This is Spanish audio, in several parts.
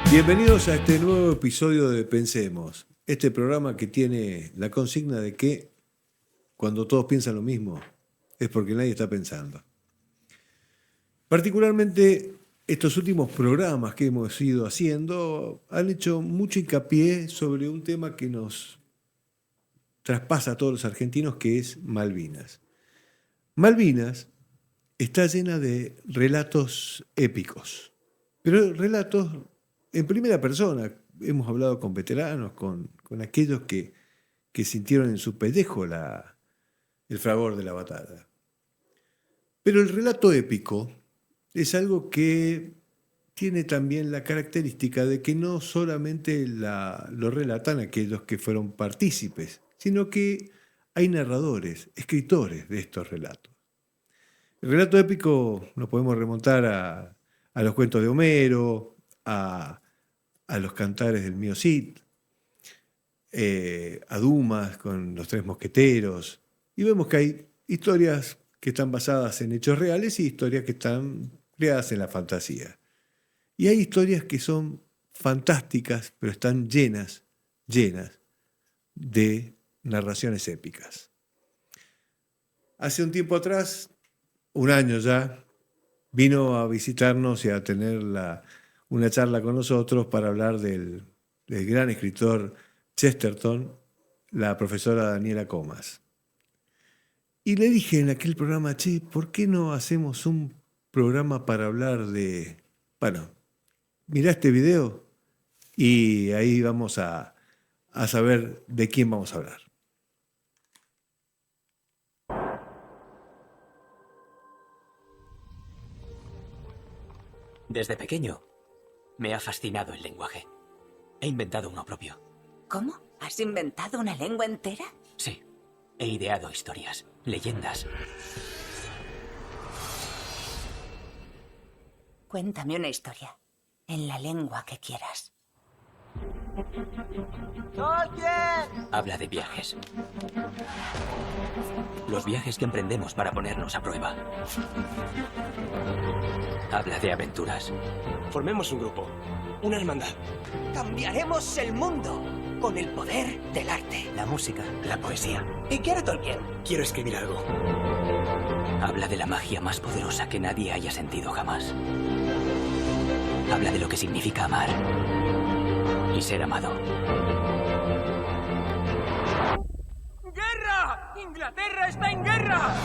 Bienvenidos a este nuevo episodio de Pensemos, este programa que tiene la consigna de que cuando todos piensan lo mismo es porque nadie está pensando. Particularmente estos últimos programas que hemos ido haciendo han hecho mucho hincapié sobre un tema que nos traspasa a todos los argentinos, que es Malvinas. Malvinas está llena de relatos épicos, pero relatos en primera persona. Hemos hablado con veteranos, con aquellos que sintieron en su pellejo el fragor de la batalla. Pero el relato épico es algo que tiene también la característica de que no solamente lo relatan aquellos que fueron partícipes, sino que hay narradores, escritores de estos relatos. El relato épico nos podemos remontar a los cuentos de Homero, a los cantares del mío Cid, a Dumas con los Tres Mosqueteros, y vemos que hay historias que están basadas en hechos reales y historias que están creadas en la fantasía. Y hay historias que son fantásticas, pero están llenas de narraciones épicas. Hace un tiempo atrás, un año ya, vino a visitarnos y a tener una charla con nosotros para hablar del gran escritor Chesterton, la profesora Daniela Comas. Y le dije en aquel programa, ¿por qué no hacemos un programa para hablar de... Bueno, mirá este video y ahí vamos a saber de quién vamos a hablar. Desde pequeño me ha fascinado el lenguaje. He inventado uno propio. ¿Cómo? ¿Has inventado una lengua entera? Sí, he ideado historias, leyendas. Cuéntame una historia, en la lengua que quieras. Habla de viajes. Los viajes que emprendemos para ponernos a prueba. Habla de aventuras. Formemos un grupo, una hermandad. Cambiaremos el mundo con el poder del arte. La música, la poesía. ¿Y qué hará Tolkien? Quiero escribir algo. Habla de la magia más poderosa que nadie haya sentido jamás. Habla de lo que significa amar y ser amado. ¡Guerra! ¡Inglaterra está en guerra!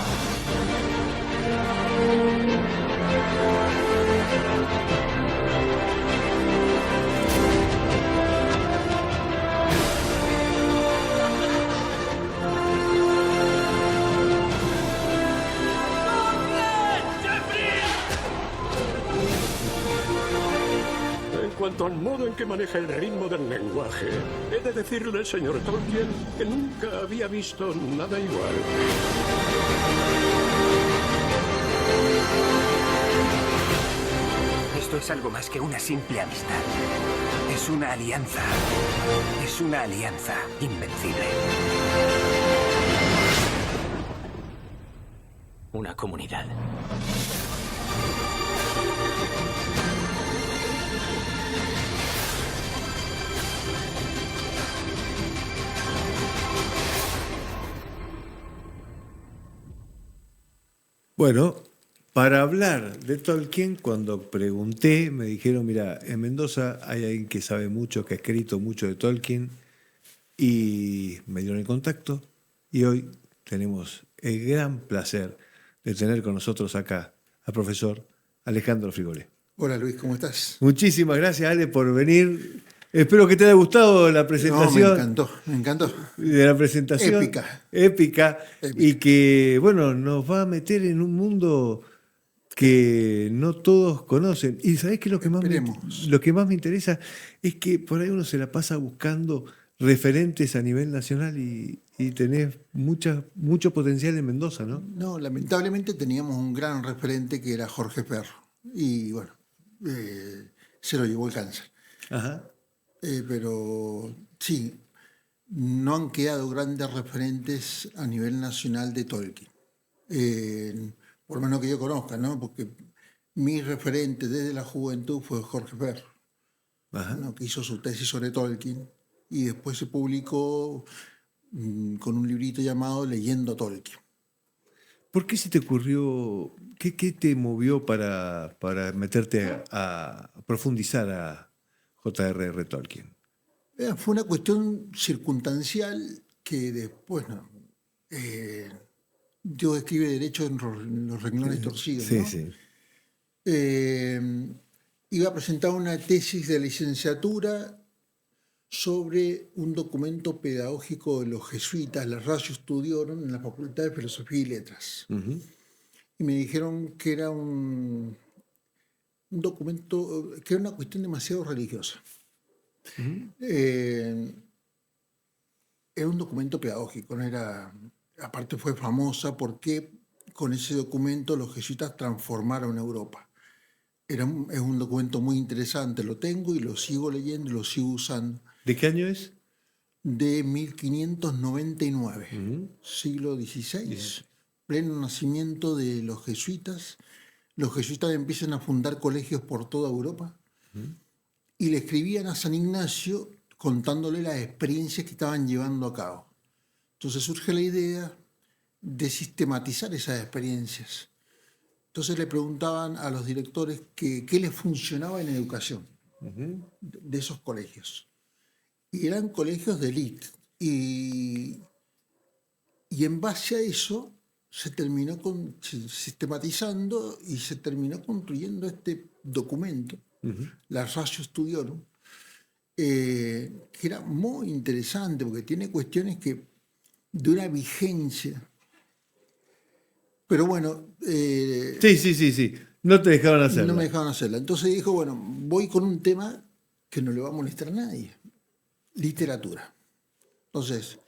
En cuanto al modo en que maneja el ritmo del lenguaje, he de decirle, señor Tolkien, que nunca había visto nada igual. Esto es algo más que una simple amistad. Es una alianza. Es una alianza invencible. Una comunidad. Bueno, para hablar de Tolkien, cuando pregunté, me dijeron, mira, en Mendoza hay alguien que sabe mucho, que ha escrito mucho de Tolkien, y me dieron el contacto, y hoy tenemos el gran placer de tener con nosotros acá al profesor Alejandro Frigolé. Hola Luis, ¿cómo estás? Muchísimas gracias, Ale, por venir. Espero que te haya gustado la presentación. No, me encantó. De la presentación. Épica. Y que, bueno, nos va a meter en un mundo que no todos conocen. Y ¿sabés qué? Lo que más me interesa es que por ahí uno se la pasa buscando referentes a nivel nacional y tenés mucho potencial en Mendoza, ¿no? No, lamentablemente teníamos un gran referente que era Jorge Ferro. Y bueno, se lo llevó el cáncer. Ajá. Pero sí, no han quedado grandes referentes a nivel nacional de Tolkien. Por lo menos que yo conozca, ¿no? Porque mi referente desde la juventud fue Jorge Ferro. Ajá. ¿no? Que hizo su tesis sobre Tolkien, y después se publicó con un librito llamado Leyendo Tolkien. ¿Por qué se te ocurrió, qué te movió para meterte a profundizar a J.R.R. Tolkien? Fue una cuestión circunstancial que después, ¿no? Yo escribe Derecho en los renglones torcidos, Sí, ¿no? sí. Iba a presentar una tesis de licenciatura sobre un documento pedagógico de los jesuitas, la Ratio Studiorum, en la Facultad de Filosofía y Letras. Ujú. Y me dijeron que era un documento, que era una cuestión demasiado religiosa. Era un documento pedagógico, no era, aparte fue famosa porque con ese documento los jesuitas transformaron Europa. Es un documento muy interesante, lo tengo y lo sigo leyendo y lo sigo usando. ¿De qué año es? De 1599, siglo XVI, pleno nacimiento de los jesuitas. Los jesuitas empiezan a fundar colegios por toda Europa y le escribían a San Ignacio contándole las experiencias que estaban llevando a cabo. Entonces surge la idea de sistematizar esas experiencias. Entonces le preguntaban a los directores qué les funcionaba en la educación de esos colegios. Y eran colegios de élite. Y en base a eso se terminó sistematizando y se terminó construyendo este documento, la Ratio Studiorum, que era muy interesante porque tiene cuestiones de una vigencia. Pero bueno... Sí. No te dejaron hacerlo. No me dejaban hacerla. Entonces dijo, bueno, voy con un tema que no le va a molestar a nadie. Literatura. Entonces,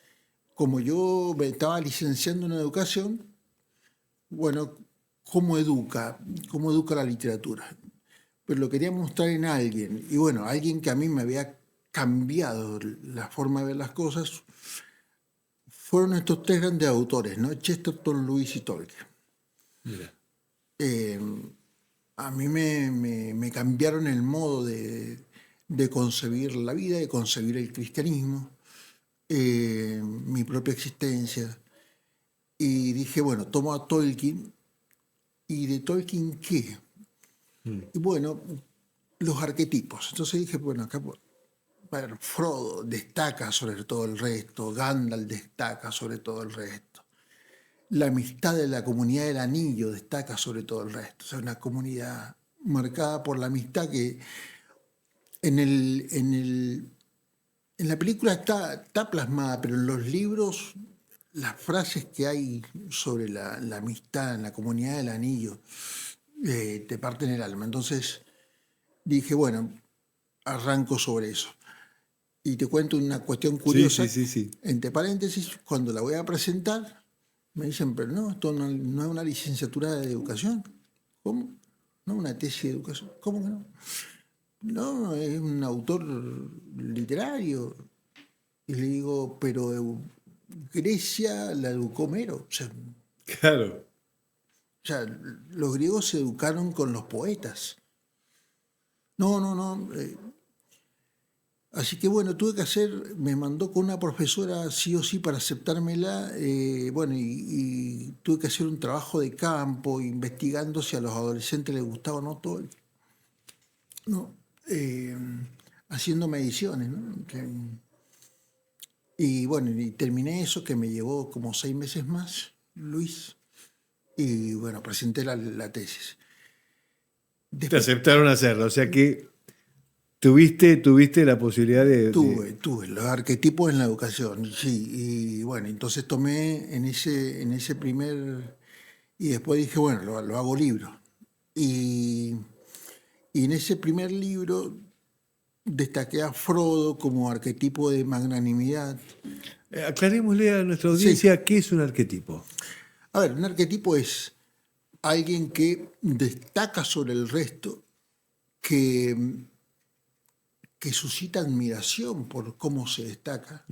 como yo me estaba licenciando en educación, bueno, ¿cómo educa la literatura? Pero lo quería mostrar en alguien. Y bueno, alguien que a mí me había cambiado la forma de ver las cosas fueron estos tres grandes autores, ¿no? Chesterton, Lewis y Tolkien. Mira. A mí me cambiaron el modo de concebir la vida, de concebir el cristianismo, mi propia existencia. Y dije, bueno, tomo a Tolkien. ¿Y de Tolkien qué? Y bueno, los arquetipos. Entonces dije, bueno, acá Frodo destaca sobre todo el resto, Gandalf destaca sobre todo el resto. La amistad de la comunidad del anillo destaca sobre todo el resto. O sea, una comunidad marcada por la amistad que en la película está plasmada, pero en los libros las frases que hay sobre la amistad en la comunidad del anillo te parten el alma. Entonces dije, bueno, arranco sobre eso. Y te cuento una cuestión curiosa. Sí. Entre paréntesis, cuando la voy a presentar, me dicen, pero no, esto no es una licenciatura de educación. ¿Cómo? ¿No una tesis de educación? ¿Cómo que no? No, es un autor literario. Y le digo, pero Grecia la educó Homero. Claro. O sea, los griegos se educaron con los poetas. No. Así que bueno, me mandó con una profesora sí o sí para aceptármela, y tuve que hacer un trabajo de campo, investigando si a los adolescentes les gustaba o no todo. Haciendo mediciones, ¿no? Y bueno, y terminé eso, que me llevó como 6 meses más, Luis, y bueno, presenté la tesis. Te aceptaron hacerlo, o sea que tuviste la posibilidad de... Tuve los arquetipos en la educación, sí, y bueno, entonces tomé en ese primer, y después dije, bueno, lo hago libro. Y en ese primer libro destaqué a Frodo como arquetipo de magnanimidad. Aclarémosle a nuestra audiencia qué es un arquetipo. A ver, un arquetipo es alguien que destaca sobre el resto, que suscita admiración por cómo se destaca,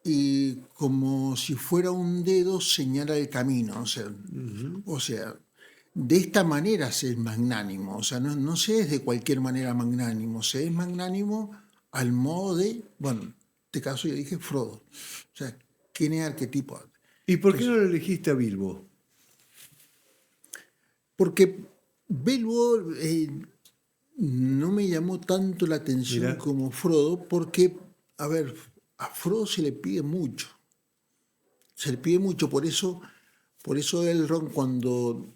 y como si fuera un dedo señala el camino. O sea, de esta manera se es magnánimo. O sea, no se es de cualquier manera magnánimo, se es magnánimo al modo de, bueno, en este caso yo dije Frodo. O sea, ¿quién es arquetipo? ¿Y por qué no lo elegiste a Bilbo? Porque Bilbo no me llamó tanto la atención Mirá. como Frodo, porque, a ver, a Frodo se le pide mucho. Se le pide mucho, por eso Elrond, cuando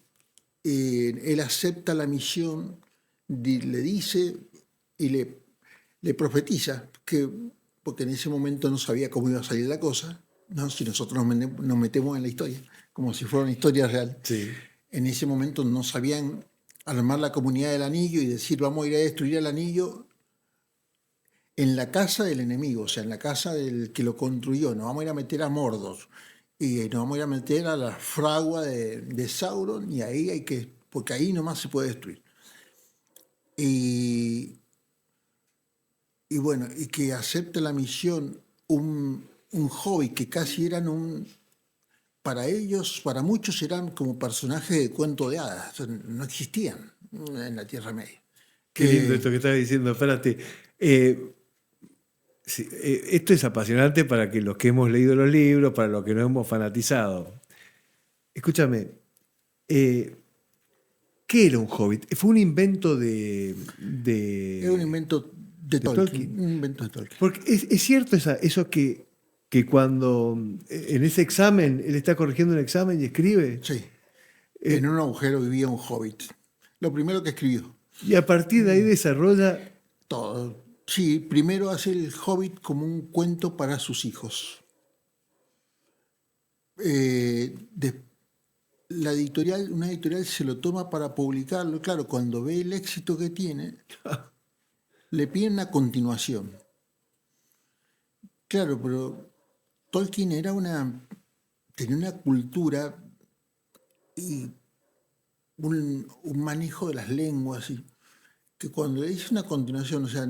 él acepta la misión, le dice y le profetiza, porque en ese momento no sabía cómo iba a salir la cosa, ¿no? Si nosotros nos metemos en la historia, como si fuera una historia real. Sí. En ese momento no sabían armar la comunidad del anillo y decir vamos a ir a destruir el anillo en la casa del enemigo, o sea, en la casa del que lo construyó. Nos vamos a ir a meter a Mordor y nos vamos a ir a meter a la fragua de Sauron y ahí porque ahí nomás se puede destruir. Y bueno, y que acepte la misión un hobbit que casi eran para ellos, para muchos eran como personajes de cuento de hadas, o sea, no existían en la Tierra Media. Qué lindo esto que estás diciendo. Espérate. Sí, esto es apasionante para que los que hemos leído los libros, para los que nos hemos fanatizado. Escúchame, ¿qué era un hobbit? ¿Fue un invento de Era un invento de Tolkien. Un invento de Tolkien. Porque es cierto eso que cuando en ese examen, él está corrigiendo un examen y escribe. Sí. En un agujero vivía un hobbit. Lo primero que escribió. Y a partir de ahí desarrolla. Todo. Sí, primero hace el Hobbit como un cuento para sus hijos. Una editorial se lo toma para publicarlo. Claro, cuando ve el éxito que tiene, le piden una continuación. Claro, pero Tolkien tenía una cultura y un manejo de las lenguas y que cuando le hice una continuación, o sea,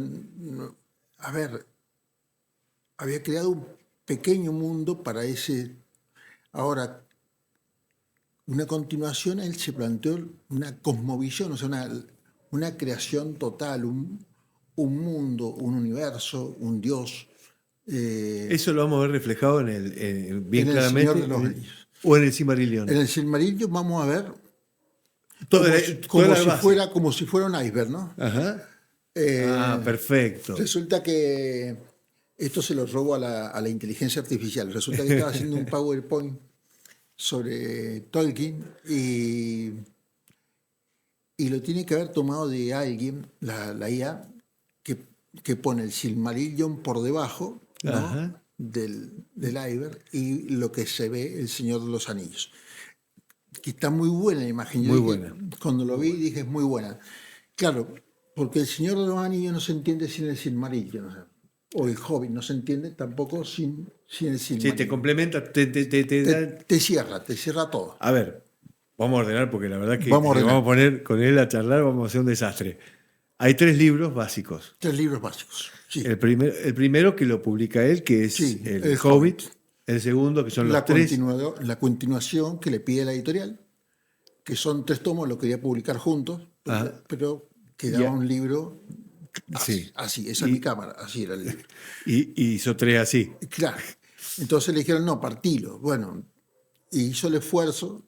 había creado un pequeño mundo para ese. Ahora, una continuación, él se planteó una cosmovisión, o sea, una creación total, un mundo, un universo, un dios. Eso lo vamos a ver reflejado bien en claramente. El Señor de los Anillos. O en el Silmarillion. En el Silmarillion vamos a ver como si fuera un iceberg, ¿no? Ajá. Perfecto. Resulta que esto se lo robo a la inteligencia artificial. Resulta que estaba haciendo un PowerPoint sobre Tolkien y lo tiene que haber tomado de alguien, la IA, que pone el Silmarillion por debajo, ¿no? del iceberg y lo que se ve, el Señor de los Anillos. Que está muy buena la imagen. Muy buena. Cuando lo vi dije, es muy buena. Claro, porque el Señor de los Anillos no se entiende sin el Silmarillion, o el Hobbit no se entiende tampoco sin el Silmarillion. Sí, te complementa, te cierra todo. A ver, vamos a ordenar porque la verdad que vamos a poner con él a charlar, vamos a hacer un desastre. Hay 3 libros básicos. 3 libros básicos, sí. El primero que lo publica él, que es el Hobbit. El segundo, que son los 3. La continuación que le pide la editorial, que son 3 tomos, lo quería publicar juntos, pero quedaba un libro así, esa es mi cámara, así era el libro. Y hizo 3 así. Claro. Entonces le dijeron, no, partilo. Bueno, y hizo el esfuerzo.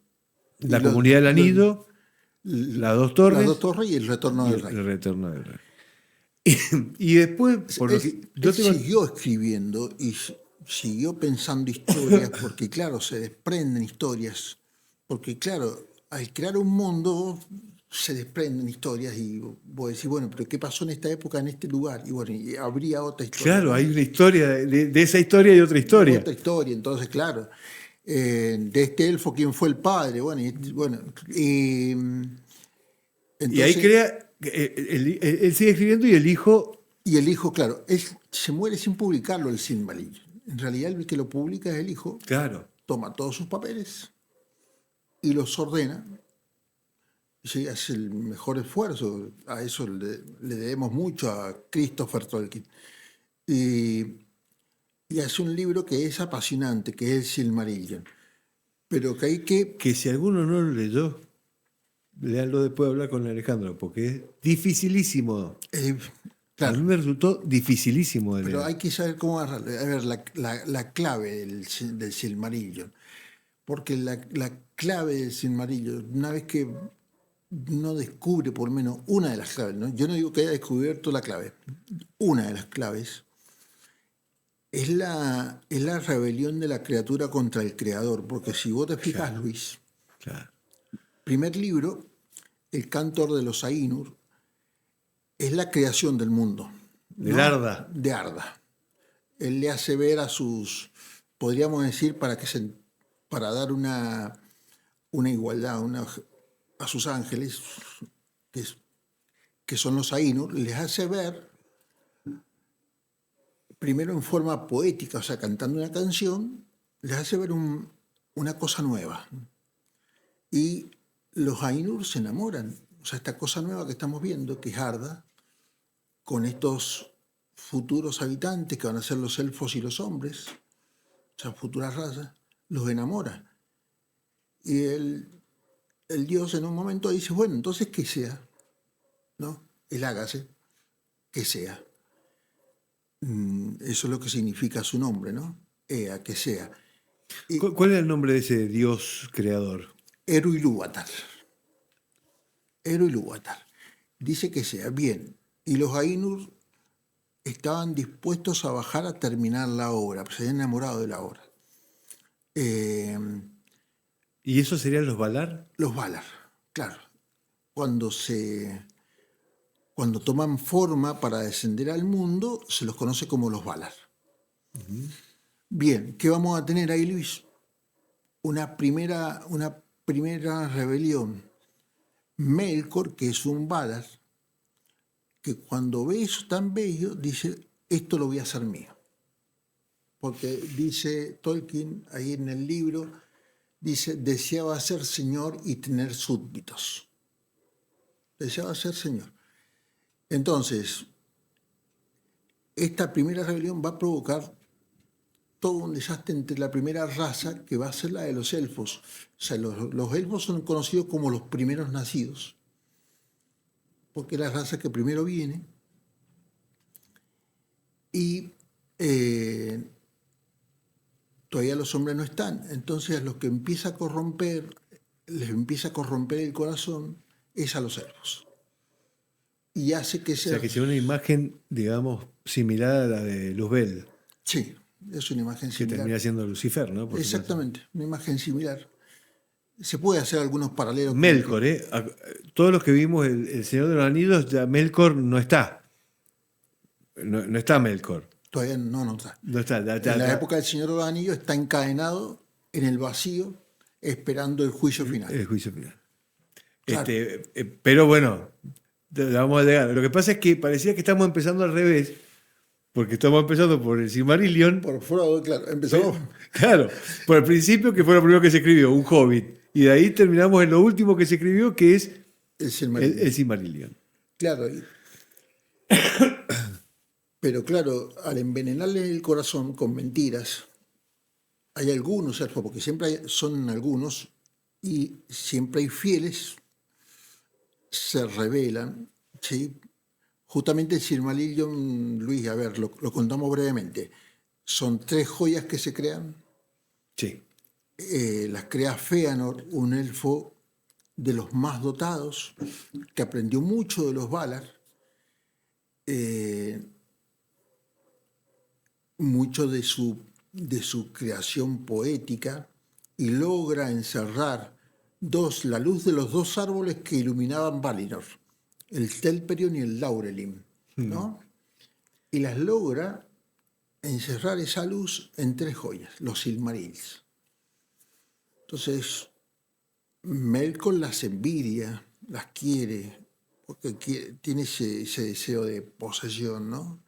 La comunidad del anillo, las 2 torres. Las 2 torres y el retorno del rey. El retorno del rey. Y después, siguió escribiendo y siguió pensando historias, porque claro, se desprenden historias, porque claro, al crear un mundo se desprenden historias y vos decís, bueno, pero ¿qué pasó en esta época, en este lugar? Y bueno, y habría otra historia. Claro, hay una historia, de esa historia y otra historia. Otra historia, entonces claro, de este elfo, ¿quién fue el padre? Bueno, entonces, y ahí crea, él sigue escribiendo y el hijo... Y el hijo, claro, él se muere sin publicarlo, el Silmarillion. En realidad el que lo publica es el hijo. Claro. Toma todos sus papeles y los ordena. Sí, hace el mejor esfuerzo. A eso le debemos mucho a Christopher Tolkien. Y hace un libro que es apasionante, que es el Silmarillion. Pero que hay que... Que si alguno no lo leyó, Léanlo después de hablar con Alejandro, porque es dificilísimo. A Claro, mí me resultó dificilísimo de pero leer. hay que saber cómo agarrarlo. A ver, la clave del Silmarillion. Porque la clave del Silmarillion, una vez que uno descubre por lo menos una de las claves, ¿no? Yo no digo que haya descubierto la clave, una de las claves es la rebelión de la criatura contra el creador. Porque si vos te fijas, Luis, Claro. primer libro, El Cantor de los Ainur, es la creación del mundo. Del Arda. De Arda. Él le hace ver a sus, podríamos decir, para dar una igualdad a sus ángeles, que son los Ainur, les hace ver, primero en forma poética, o sea, cantando una canción, les hace ver una cosa nueva. Y los Ainur se enamoran. O sea, esta cosa nueva que estamos viendo, que es Arda, con estos futuros habitantes que van a ser los elfos y los hombres, o sea, futuras razas, los enamora. Y el dios en un momento dice, bueno, entonces que sea, ¿no? El hágase, que sea. Eso es lo que significa su nombre, ¿no? Ea, que sea. ¿Cuál es el nombre de ese dios creador? Eru Ilúvatar. Eru Ilúvatar. Dice que sea. Bien. Y los Ainur estaban dispuestos a bajar a terminar la obra, se habían enamorado de la obra. ¿Y esos serían los Valar? Los Valar, claro. Cuando toman forma para descender al mundo, se los conoce como los Valar. Bien, ¿qué vamos a tener ahí, Luis? Una primera rebelión. Melkor, que es un Valar, que cuando ve eso tan bello, dice, esto lo voy a hacer mío. Porque dice Tolkien, ahí en el libro, dice, deseaba ser señor y tener súbditos. Deseaba ser señor. Entonces, esta primera rebelión va a provocar todo un desastre entre la primera raza, que va a ser la de los elfos. O sea, los elfos son conocidos como los primeros nacidos, porque es la raza que primero viene. Y todavía los hombres no están. Entonces, a los que les empieza a corromper el corazón es a los elfos. Y hace que sea... O sea, que sea una imagen, digamos, similar a la de Luzbel, Sí, es una imagen que similar. termina siendo Lucifer, ¿no? Por Exactamente, una imagen similar. Se puede hacer algunos paralelos. Melkor, ¿eh? Todos los que vimos el Señor de los Anillos, ya Melkor no está. No está Melkor. Todavía no está. No está. En la época del Señor de los Anillos está encadenado en el vacío esperando el juicio final. El juicio final. Claro. Pero bueno, la vamos a llegar. Lo que pasa es que parecía que estamos empezando al revés, porque estamos empezando por el Silmarillion. Por Frodo, claro, empezamos. Claro, por el principio, que fue lo primero que se escribió, un Hobbit. Y de ahí terminamos en lo último que se escribió, que es El Silmarillion. el Silmarillion. Claro. Pero claro, al envenenarle el corazón con mentiras, hay algunos elfos, porque siempre son algunos, y siempre hay fieles, se rebelan, ¿sí? Justamente el Silmarillion, Luis, a ver, lo contamos brevemente. Son 3 joyas que se crean. Sí. Las crea Fëanor, un elfo de los más dotados, que aprendió mucho de los Valar, mucho de su creación poética, y logra encerrar la luz de los 2 árboles que iluminaban Valinor, el Telperion y el Laurelin, ¿no? Y las logra encerrar esa luz en 3 joyas, los Silmarils. Entonces, Melkor las envidia, las quiere, porque tiene ese deseo de posesión, ¿no?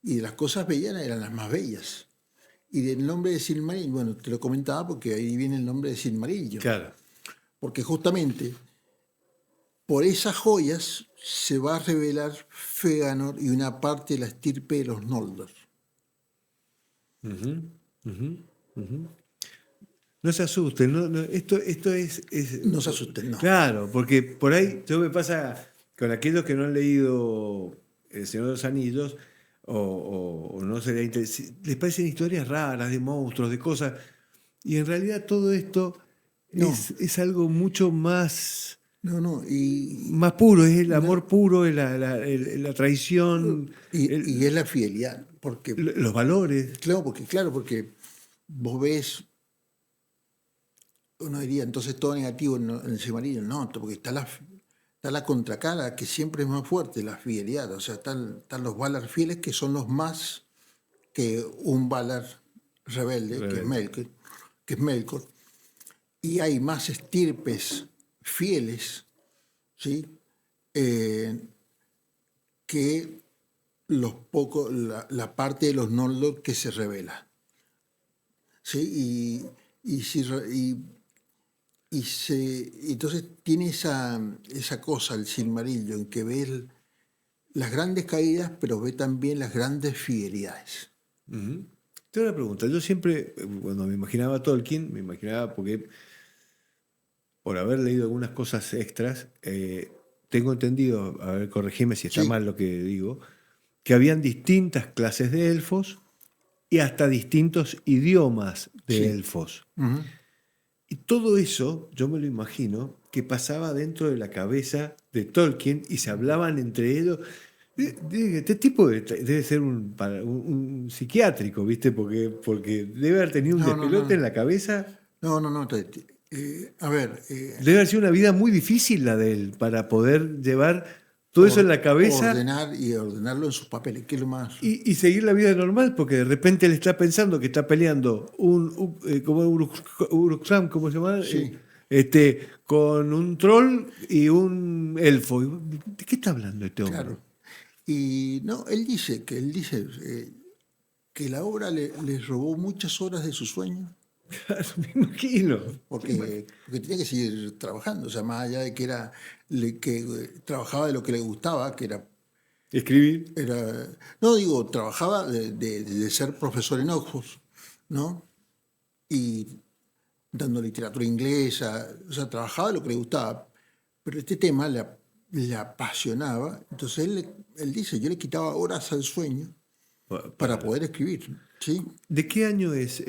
Y las cosas bellas eran las más bellas. Y del nombre de Silmarillion, bueno, te lo comentaba porque ahí viene el nombre de Silmarillion. Claro. Porque justamente por esas joyas se va a revelar Fëanor y una parte de la estirpe de los Noldor. No se asusten, esto es. No se asusten, no. Claro, porque por ahí yo me pasa con aquellos que no han leído El Señor de los Anillos o no se les parecen historias raras de monstruos, de cosas, y en realidad todo esto No. es algo mucho más, No, más puro, es el amor puro, es la traición, y es la fidelidad, porque los valores. porque vos ves, uno diría entonces todo negativo en el Silmarillion, no, porque está la contracara que siempre es más fuerte, la fidelidad, o sea, están los Valar fieles que son los más que un Valar rebelde. Que es Melkor, y hay más estirpes fieles, ¿sí? Que los pocos, la parte de los Noldor que se revela, ¿sí? Entonces tiene esa cosa el Silmarillion, que ve las grandes caídas, pero ve también las grandes fidelidades. Ujú. Tengo una pregunta. Yo siempre, cuando me imaginaba a Tolkien, me imaginaba porque, por haber leído algunas cosas extras, tengo entendido, a ver, corregime si está Sí. mal lo que digo, que habían distintas clases de elfos y hasta distintos idiomas de Sí. elfos. Ujú. Y todo eso, yo me lo imagino, que pasaba dentro de la cabeza de Tolkien y se hablaban entre ellos. Este tipo debe ser un psiquiátrico, ¿viste? Porque debe haber tenido un No, no, despelote no. en la cabeza. No. A ver, Debe haber sido una vida muy difícil la de él para poder llevar todo eso en la cabeza ordenarlo en sus papeles, que es lo más. y seguir la vida normal, porque de repente él está pensando que está peleando como Uruk-hai, ¿cómo se llama? Sí. Con un troll y un elfo. ¿De qué está hablando este hombre? Claro. Y no, él dice que la obra les robó muchas horas de su sueño, Claro, me imagino. porque tenía que seguir trabajando, o sea, más allá de que trabajaba de lo que le gustaba, que Escribir. trabajaba de ser profesor en Oxford, ¿no? Y dando literatura inglesa, o sea, trabajaba de lo que le gustaba, pero este tema le apasionaba, entonces él dice, yo le quitaba horas al sueño para poder escribir, ¿sí? ¿De qué año es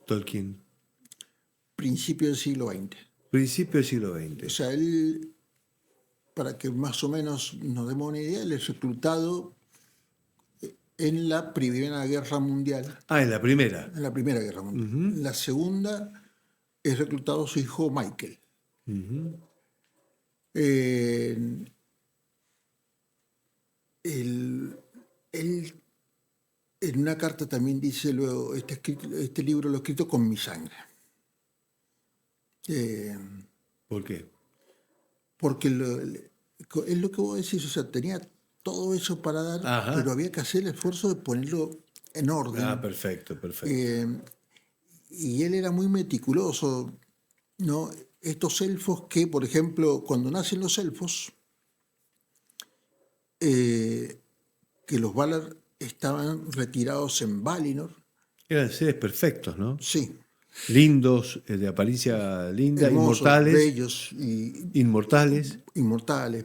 Tolkien? Principio del siglo XX. Principio del siglo O XX. sea, él, para que más o menos nos demos una idea, él es reclutado en la Primera Guerra Mundial. Ah, en la primera. En la Primera Guerra Mundial. En la Segunda es reclutado su hijo Michael. Él en una carta también dice luego, este libro lo he escrito con mi sangre. ¿Por qué? Porque es lo que vos decís, o sea, tenía todo eso para dar, Ajá. pero había que hacer el esfuerzo de ponerlo en orden. Ah, perfecto. Y él era muy meticuloso, ¿no? Estos elfos que, por ejemplo, cuando nacen los elfos, que los Valar estaban retirados en Valinor, Eran seres perfectos, ¿no? sí, Lindos, de apariencia linda, hermosos, inmortales, bellos, y inmortales,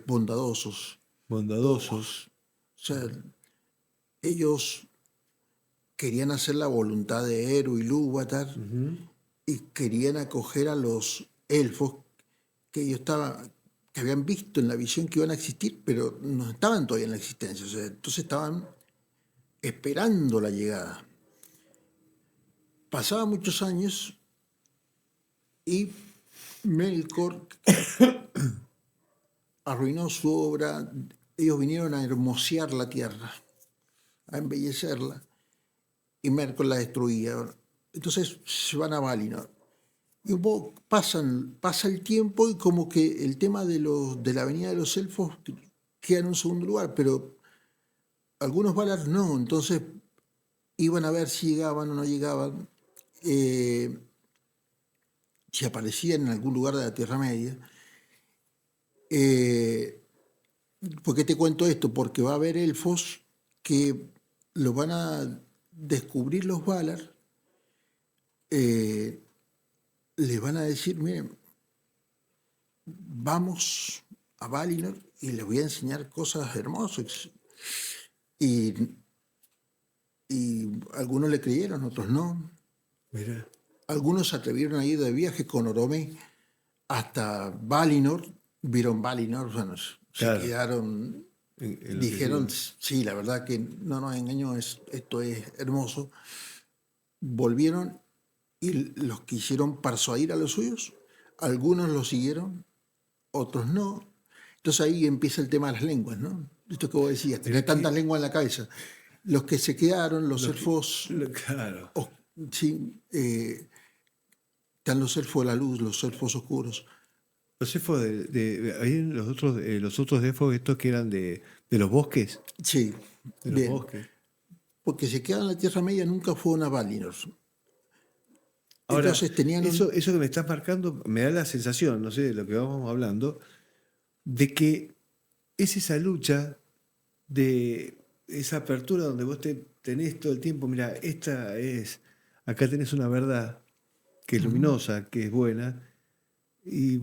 bondadosos. bondadosos. O sea, ellos querían hacer la voluntad de Eru y Ilúvatar y querían acoger a los elfos que ellos que habían visto en la visión que iban a existir, pero no estaban todavía en la existencia. O sea, entonces estaban esperando la llegada. Pasaban muchos años y Melkor arruinó su obra. Ellos vinieron a hermosear la tierra, a embellecerla, y Melkor la destruía. Entonces se van a Valinor. Y pasa el tiempo y como que el tema de la venida de los elfos queda en un segundo lugar, pero algunos Valar no, entonces iban a ver si llegaban o no llegaban, si aparecían en algún lugar de la Tierra Media. ¿Por qué te cuento esto? Porque va a haber elfos que lo van a descubrir los Valar les van a decir, miren, vamos a Valinor y les voy a enseñar cosas hermosas. Y algunos le creyeron, otros no. Mira. Algunos se atrevieron a ir de viaje con Oromé hasta Valinor, vieron Valinor, bueno, Claro. se quedaron, En lo dijeron, que sí, la verdad que no nos engañó, esto es hermoso. Volvieron y los quisieron persuadir a los suyos. Algunos los siguieron, otros no. Entonces ahí empieza el tema de las lenguas, ¿no? Esto que vos decías, tenés tantas lenguas en la cabeza. Los que se quedaron, los elfos, claro. sí, están los elfos de la luz, los elfos oscuros. Los elfos hay los otros elfos estos que eran de los bosques. Sí, De los bien. bosques. Porque se quedaron en la Tierra Media, nunca fueron a Valinor. Ahora, Entonces tenían eso que me estás marcando me da la sensación, no sé, de lo que vamos hablando, de que es esa lucha de esa apertura donde vos tenés todo el tiempo, mira, acá tenés una verdad que es luminosa, que es buena, y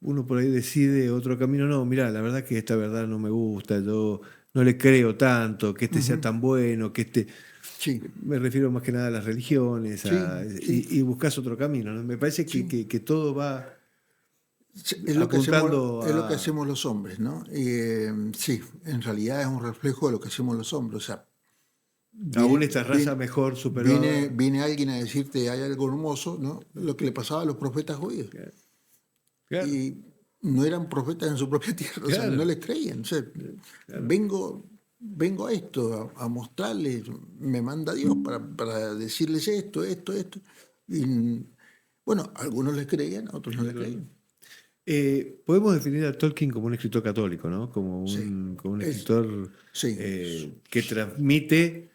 uno por ahí decide otro camino, no, mira, la verdad que esta verdad no me gusta, yo no le creo tanto, que sea tan bueno, Sí, me refiero más que nada a las religiones, Sí. y buscas otro camino, ¿no? Me parece que todo va es lo que apuntando hacemos, es lo que a- hacemos los hombres, ¿no? Sí, en realidad es un reflejo de lo que hacemos los hombres. O sea, aún esta raza mejor superada. viene alguien a decirte hay algo hermoso, ¿no? Lo que le pasaba a los profetas judíos. Claro. Y no eran profetas en su propia tierra, o sea, Claro. no les creían. O sea, vengo a esto, a mostrarles, me manda Dios para decirles esto. Y bueno, algunos les creían, otros no les creían. Podemos definir a Tolkien como un escritor católico, ¿no? Como un, Sí. como un Es- escritor sí. que transmite,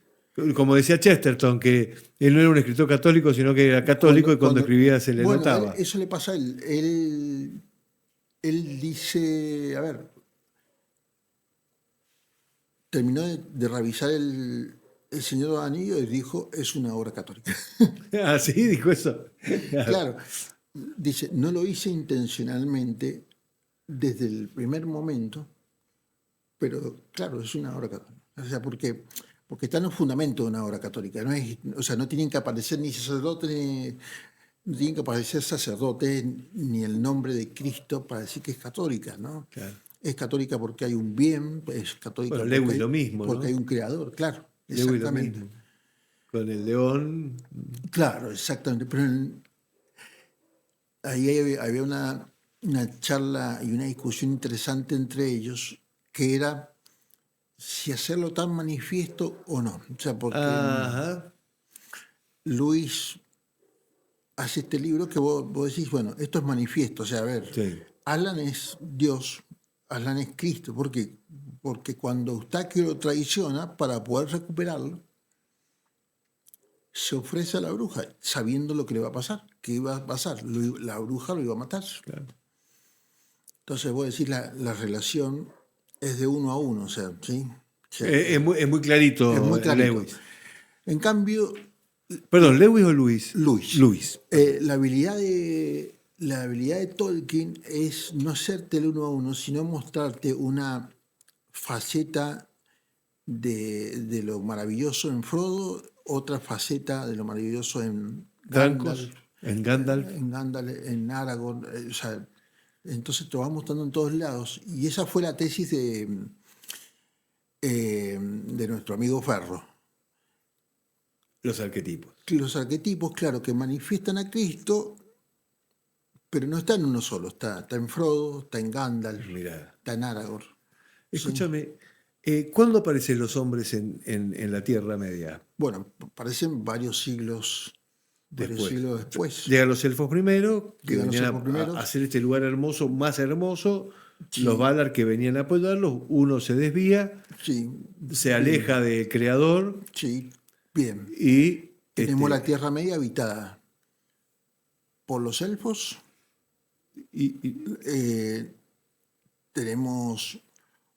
como decía Chesterton, que él no era un escritor católico, sino que era católico y cuando escribía se le bueno, notaba. eso le pasa a él. Él dice, a ver, terminó de revisar el Señor de los Anillos y dijo, es una obra católica. Ah, sí, dijo eso. Claro, dice, no lo hice intencionalmente desde el primer momento, pero claro, es una obra católica. O sea, porque está en los fundamentos de una obra católica. O sea, no tienen que aparecer ni sacerdotes, no tienen que aparecer sacerdotes, ni el nombre de Cristo para decir que es católica, ¿no? Claro. Es católica porque hay un bien, es católica Bueno, porque, Lewis lo mismo, ¿no? porque hay un creador, claro, Lewis lo exactamente. mismo. Con el león. Claro, exactamente. Pero ahí había una charla y una discusión interesante entre ellos, que era si hacerlo tan manifiesto o no. O sea, porque Ajá. Luis hace este libro que vos decís, bueno, esto es manifiesto. O sea, a ver, Sí. Aslan es Dios, Aslan es Cristo. ¿Por qué? Porque cuando Eustaquio lo traiciona, para poder recuperarlo, se ofrece a la bruja, sabiendo lo que le va a pasar, que iba a pasar. La bruja lo iba a matar. Claro. Entonces, vos decís, la relación es de 1 a 1, o sea, ¿sí? O sea, Es muy clarito, es muy clarito. Lewis. En cambio, Perdón, ¿Lewis o Luis? Luis. Luis. La habilidad de Tolkien es no hacerte el 1 a 1, sino mostrarte una faceta de lo maravilloso en Frodo, otra faceta de lo maravilloso en Drancos, en Gandalf. en Aragorn. O sea, entonces te va mostrando en todos lados. Y esa fue la tesis de nuestro amigo Ferro. Los arquetipos. Los arquetipos, claro, que manifiestan a Cristo, pero no está en uno solo. Está en Frodo, está en Gandalf, Mirá. está en Aragorn. Escúchame, ¿cuándo aparecen los hombres en la Tierra Media? Bueno, parecen varios siglos después. Llegan los elfos primero, que Llegan los venían elfos primeros. a hacer este lugar hermoso, más hermoso. Sí. Los Valar que venían a apoyarlos, uno se desvía, Sí, se aleja del creador sí, bien. y Tenemos la Tierra Media habitada por los elfos. Tenemos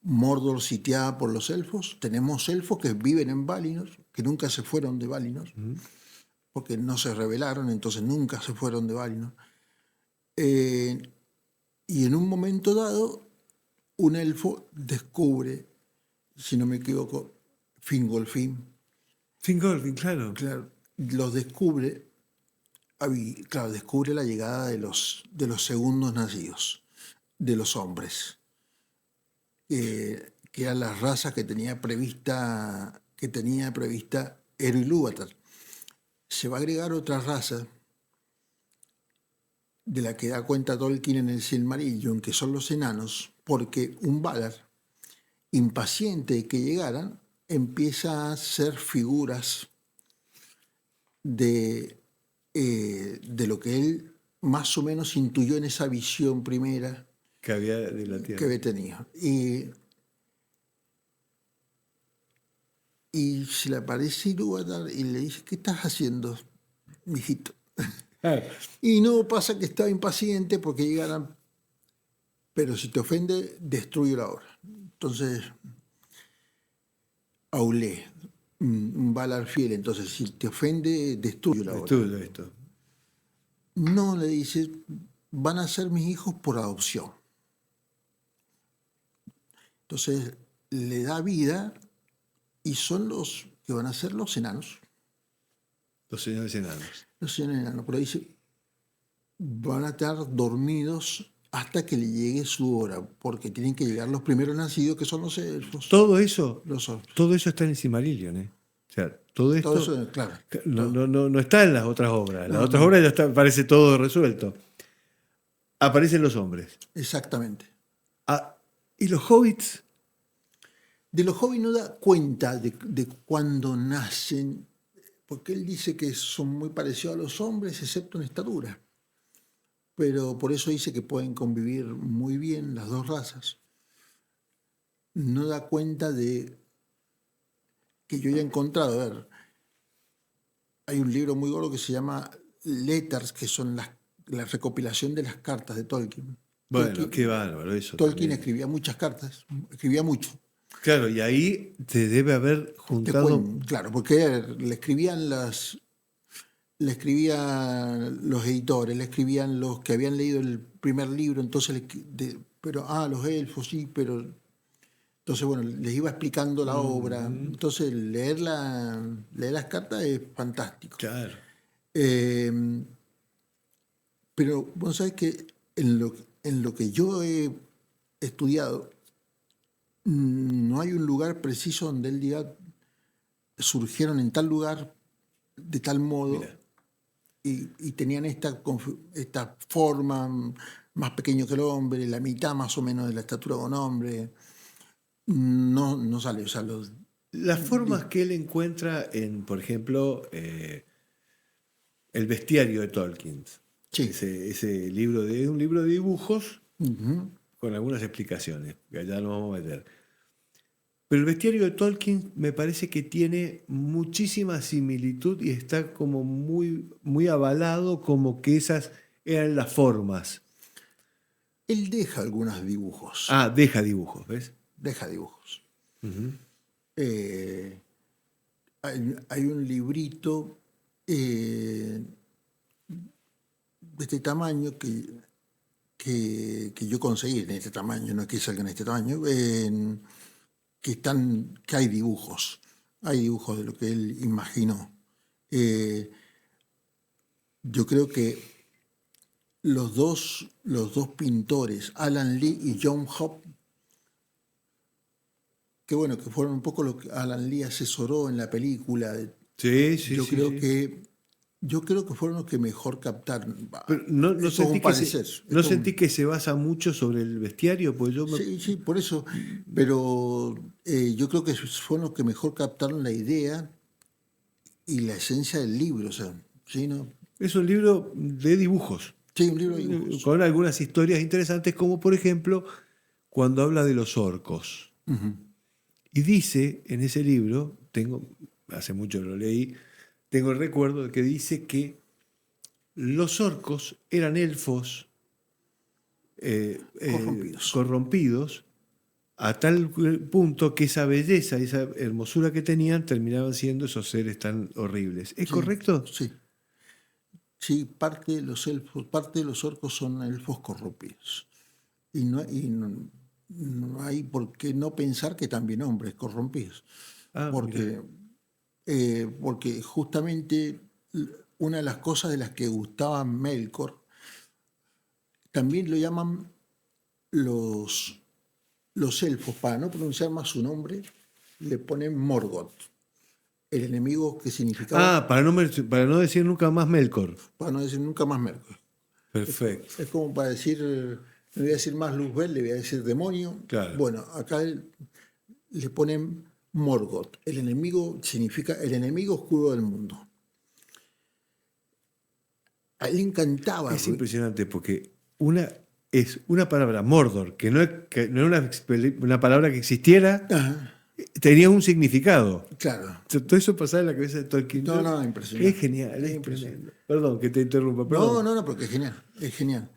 Mordor sitiada por los elfos. Tenemos elfos que viven en Valinor, que nunca se fueron de Valinor. porque no se rebelaron, entonces nunca se fueron de Valinor. Y en un momento dado, un elfo descubre, si no me equivoco, Fingolfin. Fingolfin, claro. Claro, los descubre, claro, descubre la llegada de los segundos nacidos, de los hombres, que eran las razas que tenía prevista Eru Ilúvatar. Se va a agregar otra raza de la que da cuenta Tolkien en el Silmarillion, que son los enanos, porque un Valar, impaciente de que llegaran, empieza a hacer figuras de lo que él más o menos intuyó en esa visión primera Que había de la Tierra. que había tenido. Y se le aparece Ilúvatar y le dice, ¿qué estás haciendo, mijito? Y no pasa que estaba impaciente porque llegaran, pero si te ofende, destruye la obra. Entonces, Aulé, un Valar fiel, entonces si te ofende, destruye la obra. Estudio esto. No, le dice, van a ser mis hijos por adopción. Entonces le da vida y son los que van a ser los enanos. Los señores enanos. Los señores enanos, pero dice, van a estar dormidos hasta que le llegue su hora, porque tienen que llegar los primeros nacidos, que son los elfos. Todo eso, Los elfos. todo eso está en el Silmarillion, ¿eh? O sea, todo esto Todo eso, claro. no está en las otras obras. En las No, otras no. obras ya parece todo resuelto. Aparecen los hombres. Exactamente. Ah, ¿y los hobbits? De los hobbits no da cuenta de cuándo nacen, porque él dice que son muy parecidos a los hombres, excepto en estatura. Pero por eso dice que pueden convivir muy bien las dos razas. No da cuenta de que yo ya he encontrado. A ver, hay un libro muy gordo que se llama Letters, que son la recopilación de las cartas de Tolkien. Bueno, qué bárbaro eso. Tolkien también. escribía muchas cartas, escribía mucho. Claro, y ahí te debe haber juntado. Claro, porque le escribían los editores, le escribían los que habían leído el primer libro, entonces los elfos sí, pero entonces bueno, les iba explicando la obra. Entonces leer las cartas es fantástico. Claro. Pero vos sabés que en lo que yo he estudiado, no hay un lugar preciso donde él diga surgieron en tal lugar de tal modo. Mira. Y tenían esta forma, más pequeño que el hombre, la mitad más o menos de la estatura de un hombre. No sale. O sea, Las formas que él encuentra en, por ejemplo, el bestiario de Tolkien. Sí. Ese libro es un libro de dibujos Ujú. con algunas explicaciones, que allá no vamos a meter. Pero el bestiario de Tolkien me parece que tiene muchísima similitud y está como muy, muy avalado como que esas eran las formas. Él deja algunos dibujos. Ah, deja dibujos, ¿ves? Deja dibujos. Ujú. Hay un librito de este tamaño que yo conseguí en este tamaño, no es que salga en este tamaño, que hay dibujos. Hay dibujos de lo que él imaginó. Yo creo que los dos pintores, Alan Lee y John Hope, que fueron un poco lo que Alan Lee asesoró en la película. Sí. Yo creo que fueron los que mejor captaron. Pero no Es como sentí, un parecer. sentí que se basa mucho sobre el bestiario, pues yo Sí, por eso. Pero yo creo que fueron los que mejor captaron la idea y la esencia del libro. O sea, ¿sí, no? es un libro de dibujos, Sí, un libro de dibujos. con algunas historias interesantes, como por ejemplo cuando habla de los orcos. Ujú. Y dice en ese libro, hace mucho lo leí, tengo el recuerdo de que dice que los orcos eran elfos corrompidos a tal punto que esa belleza y esa hermosura que tenían terminaban siendo esos seres tan horribles. ¿Es Sí, correcto? Sí, Sí, parte de los elfos, parte de los orcos son elfos corrompidos. No hay por qué no pensar que también hombres corrompidos. Ah, Porque, porque justamente una de las cosas de las que gustaba Melkor, también lo llaman los elfos, para no pronunciar más su nombre, le ponen Morgoth, el enemigo que significaba, para no decir nunca más Melkor. para no decir nunca más Melkor. Perfecto. Es como para decir, no voy a decir más Luzbel, le voy a decir demonio. Claro. Bueno, acá le ponen Morgoth, el enemigo significa el enemigo oscuro del mundo. A él le encantaba. Es impresionante porque es una palabra, Mordor, que no era una palabra que existiera, Ajá, tenía un significado. claro. Todo eso pasaba en la cabeza de Tolkien. No, impresionante. Es genial, es impresionante. Perdón que te interrumpa. Perdón. No, porque es genial.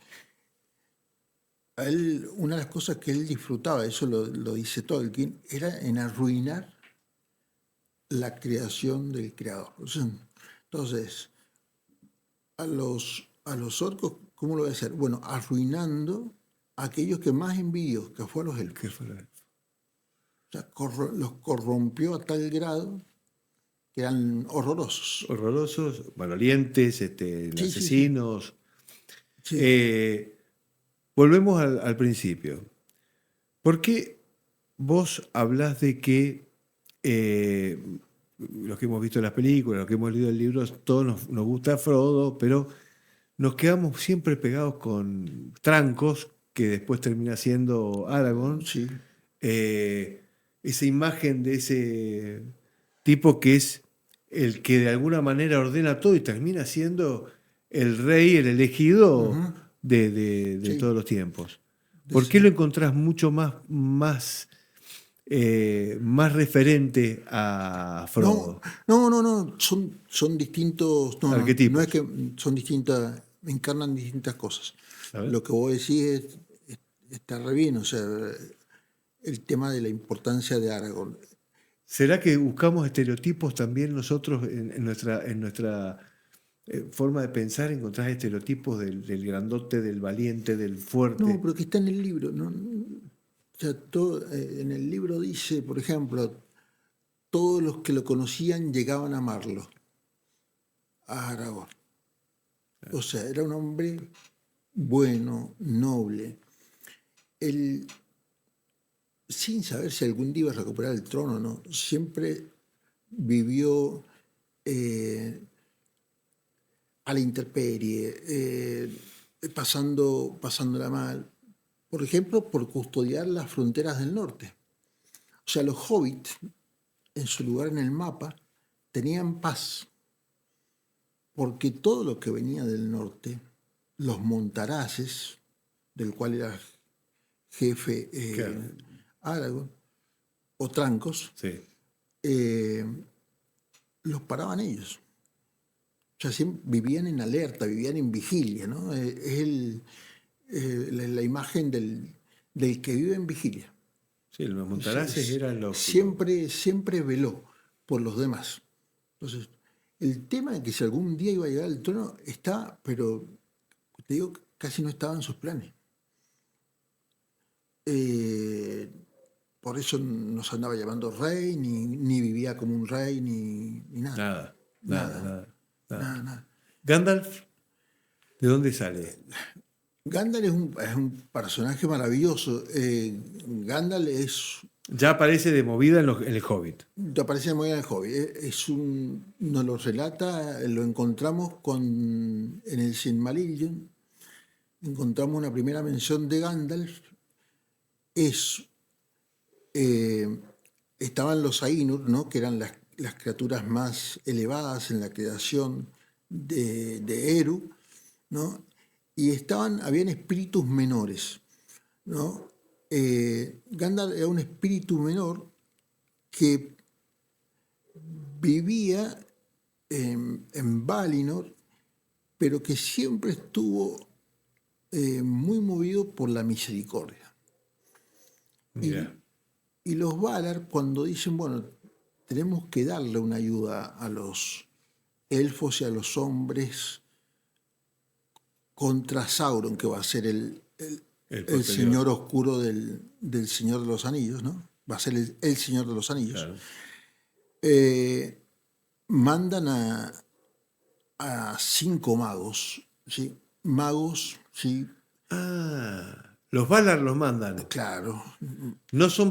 A él, una de las cosas que él disfrutaba, eso lo dice Tolkien, era en arruinar la creación del creador. O sea, entonces, a los orcos, ¿cómo lo voy a hacer? Bueno, arruinando a aquellos que más envidió, que fue a los elfos. ¿Qué fue? O sea, los corrompió a tal grado que eran horrorosos. Horrorosos, malolientes, asesinos. Sí. Volvemos al principio. ¿Por qué vos hablás de que los que hemos visto en las películas, los que hemos leído el libro, todos nos gusta Frodo, pero nos quedamos siempre pegados con Trancos, que después termina siendo Aragorn? Sí. Esa imagen de ese tipo que es el que de alguna manera ordena todo y termina siendo el rey, el elegido de Sí. todos los tiempos. ¿Por qué lo encontrás mucho más referente a Frodo? No. Son distintos. Arquetipos. No es que son distintas, encarnan distintas cosas. A ver. Lo que vos decís está re bien, o sea, el tema de la importancia de Aragorn. ¿Será que buscamos estereotipos también nosotros en nuestra forma de pensar? ¿Encontrás estereotipos del grandote, del valiente, del fuerte? No, pero que está en el libro. ¿No? O sea, en el libro dice, por ejemplo, todos los que lo conocían llegaban a amarlo, a Aragorn. O sea, era un hombre bueno, noble. Él, sin saber si algún día iba a recuperar el trono o no, siempre vivió a la intemperie, pasándola mal. Por ejemplo, por custodiar las fronteras del norte. O sea, los hobbits, en su lugar en el mapa, tenían paz. Porque todo lo que venía del norte, los montaraces, del cual era jefe Claro. Aragorn, o Trancos, Sí. los paraban ellos. O sea, siempre vivían en alerta, vivían en vigilia, ¿no? Es la imagen del que vive en vigilia. Sí, los montaraces eran los... Siempre veló por los demás. Entonces, el tema de que si algún día iba a llegar al trono está, pero te digo, casi no estaba en sus planes. Por eso no se andaba llamando rey, ni vivía como un rey, ni nada. Nada. ¿Gandalf? ¿De dónde sale? Gandalf es un personaje maravilloso. Gandalf es... Ya aparece de movida en el Hobbit. Te aparece muy bien el hobby. Nos lo relata, lo encontramos en el Silmarillion. Encontramos una primera mención de Gandalf. Estaban los Ainur, ¿no? Que eran las criaturas más elevadas en la creación de Eru, ¿no? Y habían espíritus menores, ¿no? Gandalf era un espíritu menor que vivía en Valinor, pero que siempre estuvo muy movido por la misericordia. Y los Valar, cuando dicen, bueno, tenemos que darle una ayuda a los elfos y a los hombres contra Sauron, que va a ser el posterior. señor oscuro del Señor de los Anillos, ¿no? Va a ser el Señor de los Anillos. Claro. Mandan a 5 magos, ¿sí? Magos, sí, Los Valar los mandan. claro. No son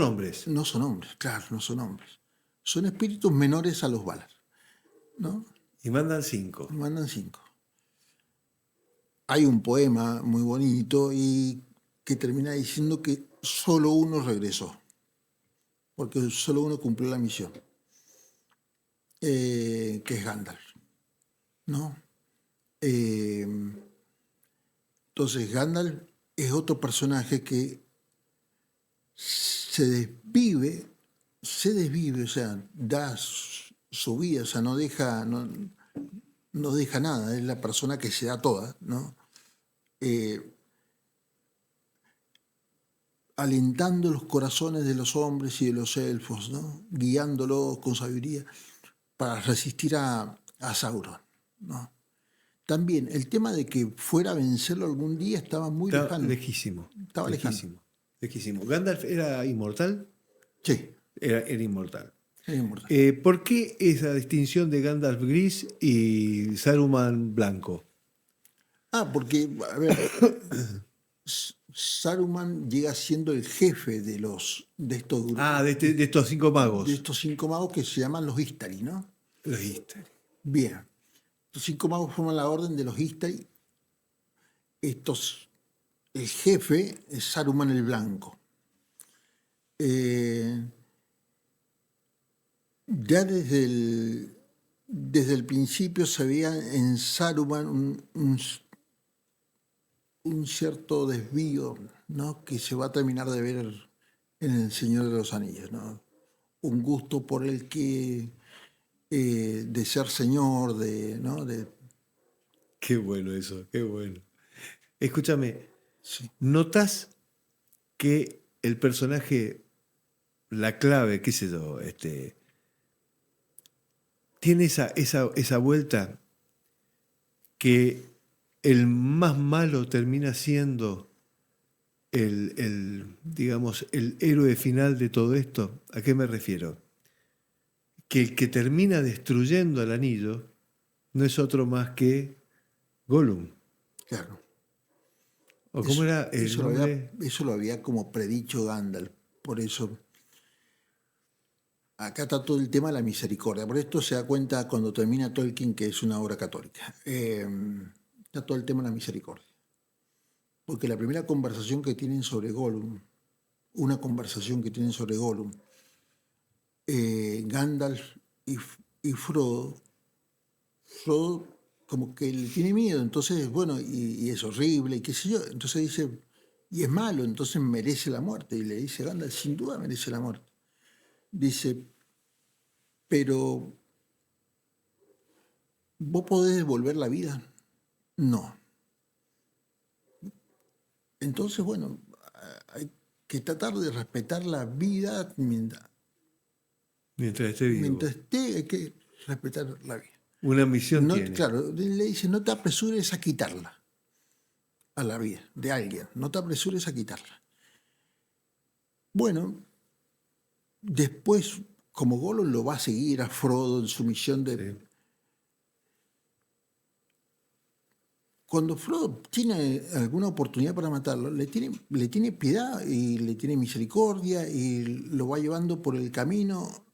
hombres. No son hombres, claro, no son hombres. Son espíritus menores a los Valar, ¿no? Y mandan 5. Mandan 5. Hay un poema muy bonito y que termina diciendo que solo uno regresó, porque solo uno cumplió la misión, que es Gandalf, ¿no? Entonces Gandalf es otro personaje que se desvive, o sea, da su vida, o sea, no deja nada, es la persona que se da toda, ¿no? Alentando los corazones de los hombres y de los elfos, ¿no? Guiándolos con sabiduría para resistir a Sauron, ¿no? También el tema de que fuera a vencerlo algún día estaba muy lejano. Lejísimo. Estaba lejísimo. ¿Gandalf era inmortal? Sí, Era inmortal. era inmortal. ¿Por qué esa distinción de Gandalf gris y Saruman blanco? Porque, a ver, Saruman llega siendo el jefe de estos grupos. De estos 5 magos. De estos 5 magos que se llaman los Istari, ¿no? Los Istari. Bien. Los 5 magos forman la orden de los Istari. El jefe es Saruman el Blanco. Ya desde el principio se veía en Saruman un cierto desvío, ¿no? Que se va a terminar de ver en El Señor de los Anillos, ¿no? Un gusto por el que de ser señor, ¿no? Qué bueno eso, qué bueno. Escúchame, Sí. ¿notas que el personaje, la clave, qué sé yo, tiene esa vuelta que el más malo termina siendo digamos, el héroe final de todo esto? ¿A qué me refiero? Que el que termina destruyendo al anillo no es otro más que Gollum. Claro. ¿O cómo era el eso nombre? Eso lo había como predicho Gandalf. Por eso acá está todo el tema de la misericordia. Por esto se da cuenta cuando termina Tolkien que es una obra católica. Está todo el tema de la misericordia. Porque la primera conversación que tienen sobre Gollum, Gandalf y Frodo como que le tiene miedo, entonces, bueno, y es horrible, y qué sé yo. Entonces dice, y es malo, entonces merece la muerte. Y le dice Gandalf, sin duda merece la muerte. Dice, pero ¿vos podés devolver la vida? No. Entonces, bueno, hay que tratar de respetar la vida Mientras esté vivo. mientras esté, hay que respetar la vida. Una misión No, tiene. claro, le dice, no te apresures a quitarla a la vida de alguien, no te apresures a quitarla. Bueno, después, como Gollum lo va a seguir a Frodo en su misión de... Sí. Cuando Frodo tiene alguna oportunidad para matarlo, le tiene piedad y le tiene misericordia y lo va llevando por el camino.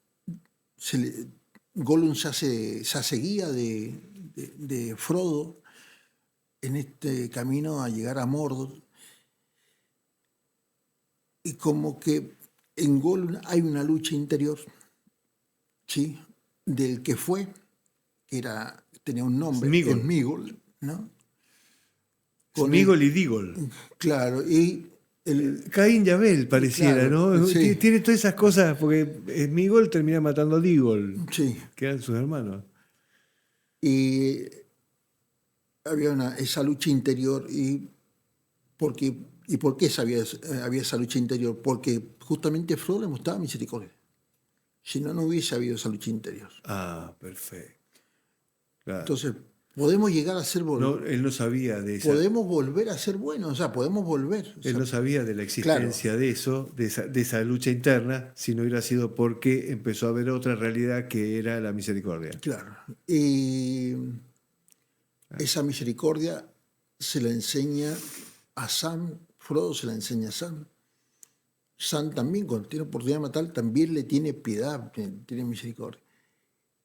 Gollum se hace guía de Frodo en este camino a llegar a Mordor. Y como que en Gollum hay una lucha interior, ¿sí? Del que fue, que tenía un nombre, Sméagol, ¿no? Sméagol y Dígol. Claro, y Caín y Abel pareciera, claro, ¿no? sí. Tiene todas esas cosas, porque Sméagol termina matando a Dígol, sí. que eran sus hermanos. Y había esa lucha interior. ¿Por qué había esa lucha interior? Porque justamente Frodo le mostraba misericordia. Si no, no hubiese habido esa lucha interior. Ah, perfecto. Claro. Entonces, podemos llegar a ser No, él no sabía de esa, podemos volver a ser buenos, o sea, podemos volver. O sea, él no sabía de la existencia de eso, de esa lucha interna, si no hubiera sido porque empezó a ver otra realidad que era la misericordia. claro. Y esa misericordia se la enseña a Sam, Frodo se la enseña a Sam. Sam también, cuando tiene oportunidad de matar, también le tiene piedad, tiene misericordia.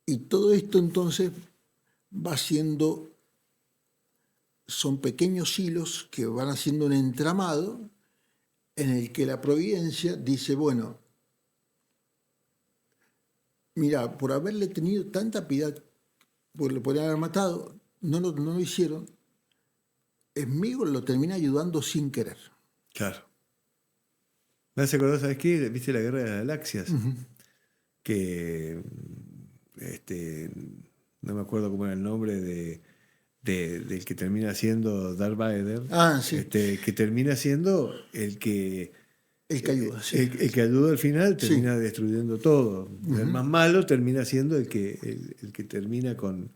Y todo esto entonces va siendo, son pequeños hilos que van haciendo un entramado en el que la providencia dice, bueno, mira, por haberle tenido tanta piedad, porque le podrían haber matado, no lo hicieron, Sméagol lo termina ayudando sin querer. Claro. Me hace acordar, ¿sabes qué? ¿Viste la Guerra de las Galaxias? Que no me acuerdo cómo era el nombre del que termina siendo Darth Vader. Ah, sí. Que termina siendo el que ayuda, sí. el que ayuda al final termina destruyendo todo. El más malo termina siendo el que termina con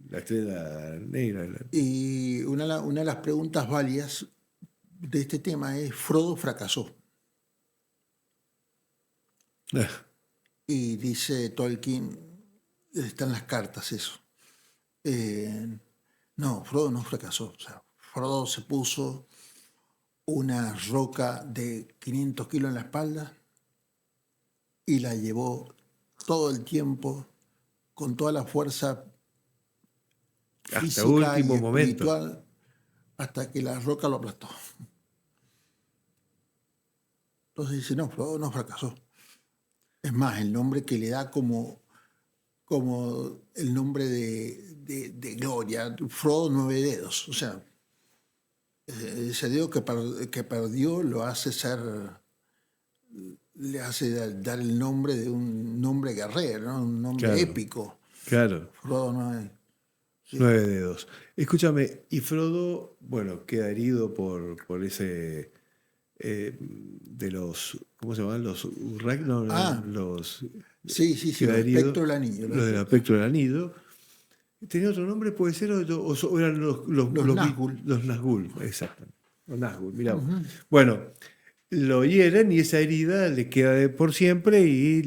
la estrella negra. Y una de las preguntas válidas de este tema es, Frodo fracasó. Y dice Tolkien, están las cartas eso. No, Frodo no fracasó. O sea, Frodo se puso una roca de 500 kilos en la espalda y la llevó todo el tiempo con toda la fuerza física hasta último y momento, espiritual, hasta que la roca lo aplastó. Entonces dice, no, Frodo no fracasó. Es más, el nombre que le da como el nombre de gloria, Frodo 9 dedos. O sea, ese dedo que perdió lo hace ser, le hace dar el nombre de un nombre guerrero, ¿no? Un nombre épico. Claro. Frodo 9. Sí. 9 dedos. Escúchame, y Frodo, bueno, queda herido por ese de los, ¿cómo se llaman? Los Urrak, no, los sí, queda el herido, espectro del anillo. Los del espectro del anillo. ¿Tenía otro nombre? ¿Puede ser? ¿O eran los Nazgûl? Los Nazgûl, exacto. Los Nazgûl, mirá. Bueno, lo hieren y esa herida le queda de por siempre y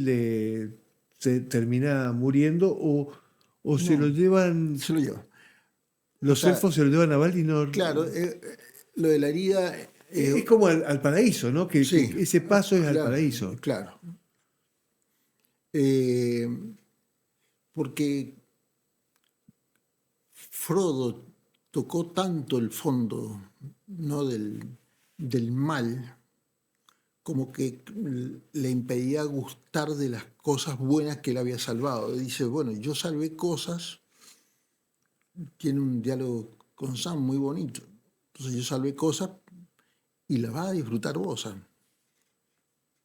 se termina muriendo o se lo llevan. Se lo lleva. Los elfos se lo llevan a Valinor. Claro, lo de la herida. Es como al paraíso, ¿no? Que ese paso es al paraíso. Claro. Porque Frodo tocó tanto el fondo, ¿no? del mal, como que le impedía gustar de las cosas buenas que él había salvado. Dice, bueno, yo salvé cosas, tiene un diálogo con Sam muy bonito. Entonces yo salvé cosas y las vas a disfrutar vos, Sam.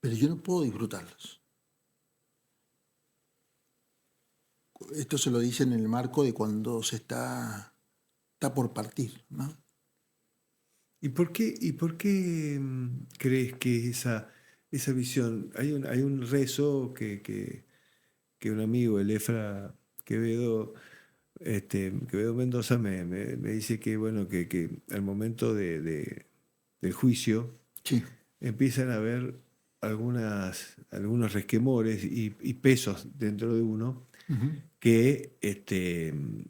Pero yo no puedo disfrutarlas. Esto se lo dice en el marco de cuando se está por partir, ¿no? ¿Y por qué crees que esa visión? Hay un rezo que un amigo, el Efra Quevedo Mendoza, me dice que, bueno, que al momento del juicio empiezan a haber algunos resquemores y pesos dentro de uno que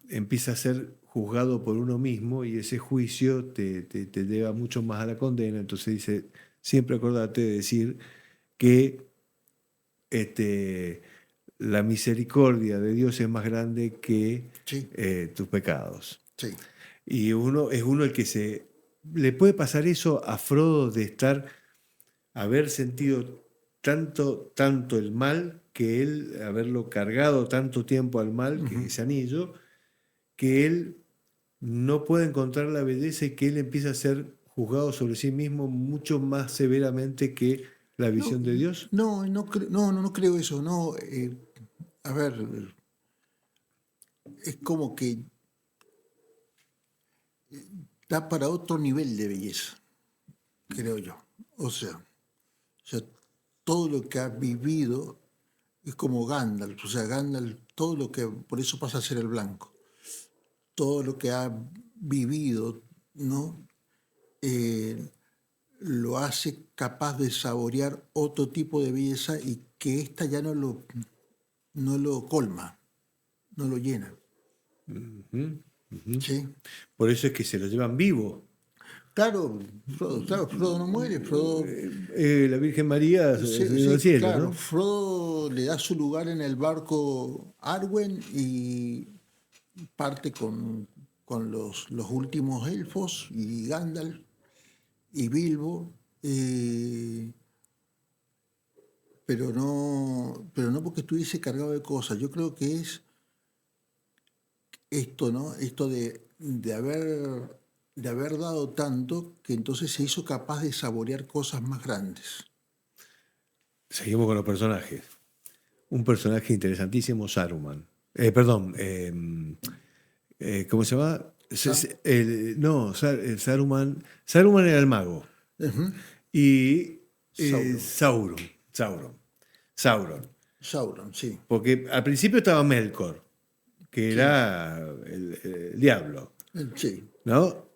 empieza a ser juzgado por uno mismo y ese juicio te lleva mucho más a la condena. Entonces dice, siempre acordate de decir que la misericordia de Dios es más grande que tus pecados. Sí. Y es uno el que le puede pasar eso a Frodo de haber sentido tanto el mal, que él, haberlo cargado tanto tiempo al mal, que ese anillo, que él no puede encontrar la belleza y que él empieza a ser juzgado sobre sí mismo mucho más severamente que la visión de Dios. No creo eso. No, a ver, es como que da para otro nivel de belleza, creo yo. O sea, todo lo que ha vivido es como Gandalf. O sea, Gandalf, todo lo que, por eso pasa a ser el blanco. todo lo que ha vivido, ¿no? Lo hace capaz de saborear otro tipo de belleza y que ésta ya no lo colma, no lo llena. ¿Sí? Por eso es que se lo llevan vivo. Claro, Frodo no muere, Frodo... La Virgen María Sí, se sí, al cielo, claro, ¿no? Frodo le da su lugar en el barco Arwen y parte con los últimos elfos y Gandalf y Bilbo, pero no porque estuviese cargado de cosas. Yo creo que es esto, ¿no? Esto de haber dado tanto que entonces se hizo capaz de saborear cosas más grandes. Seguimos con los personajes. Un personaje interesantísimo, Saruman. ¿Cómo se llama? Saruman. Saruman era el mago. Ujú. Y Sauron. Sauron. Sí. Porque al principio estaba Melkor, que era el diablo, Sí. ¿no?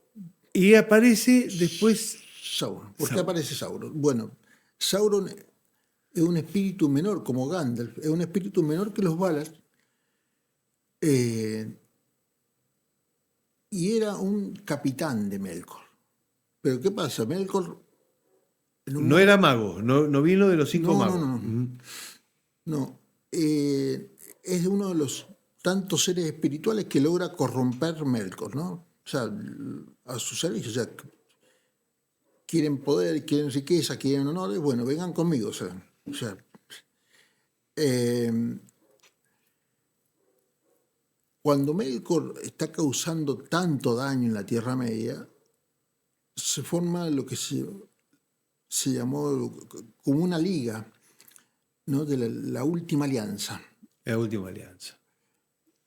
Y aparece después. Sauron. ¿Por qué aparece Sauron? Bueno, Sauron es un espíritu menor, como Gandalf, es un espíritu menor que los Valar, y era un capitán de Melkor. Pero ¿qué pasa? Melkor... No era mago, no vino de los 5 magos. No. Es uno de los tantos seres espirituales que logra corromper Melkor, ¿no? O sea, a su servicio. O sea, quieren poder, quieren riqueza, quieren honores, bueno, vengan conmigo. Cuando Melkor está causando tanto daño en la Tierra Media, se forma lo que se llamó como una liga, ¿no? De la última alianza. La última alianza.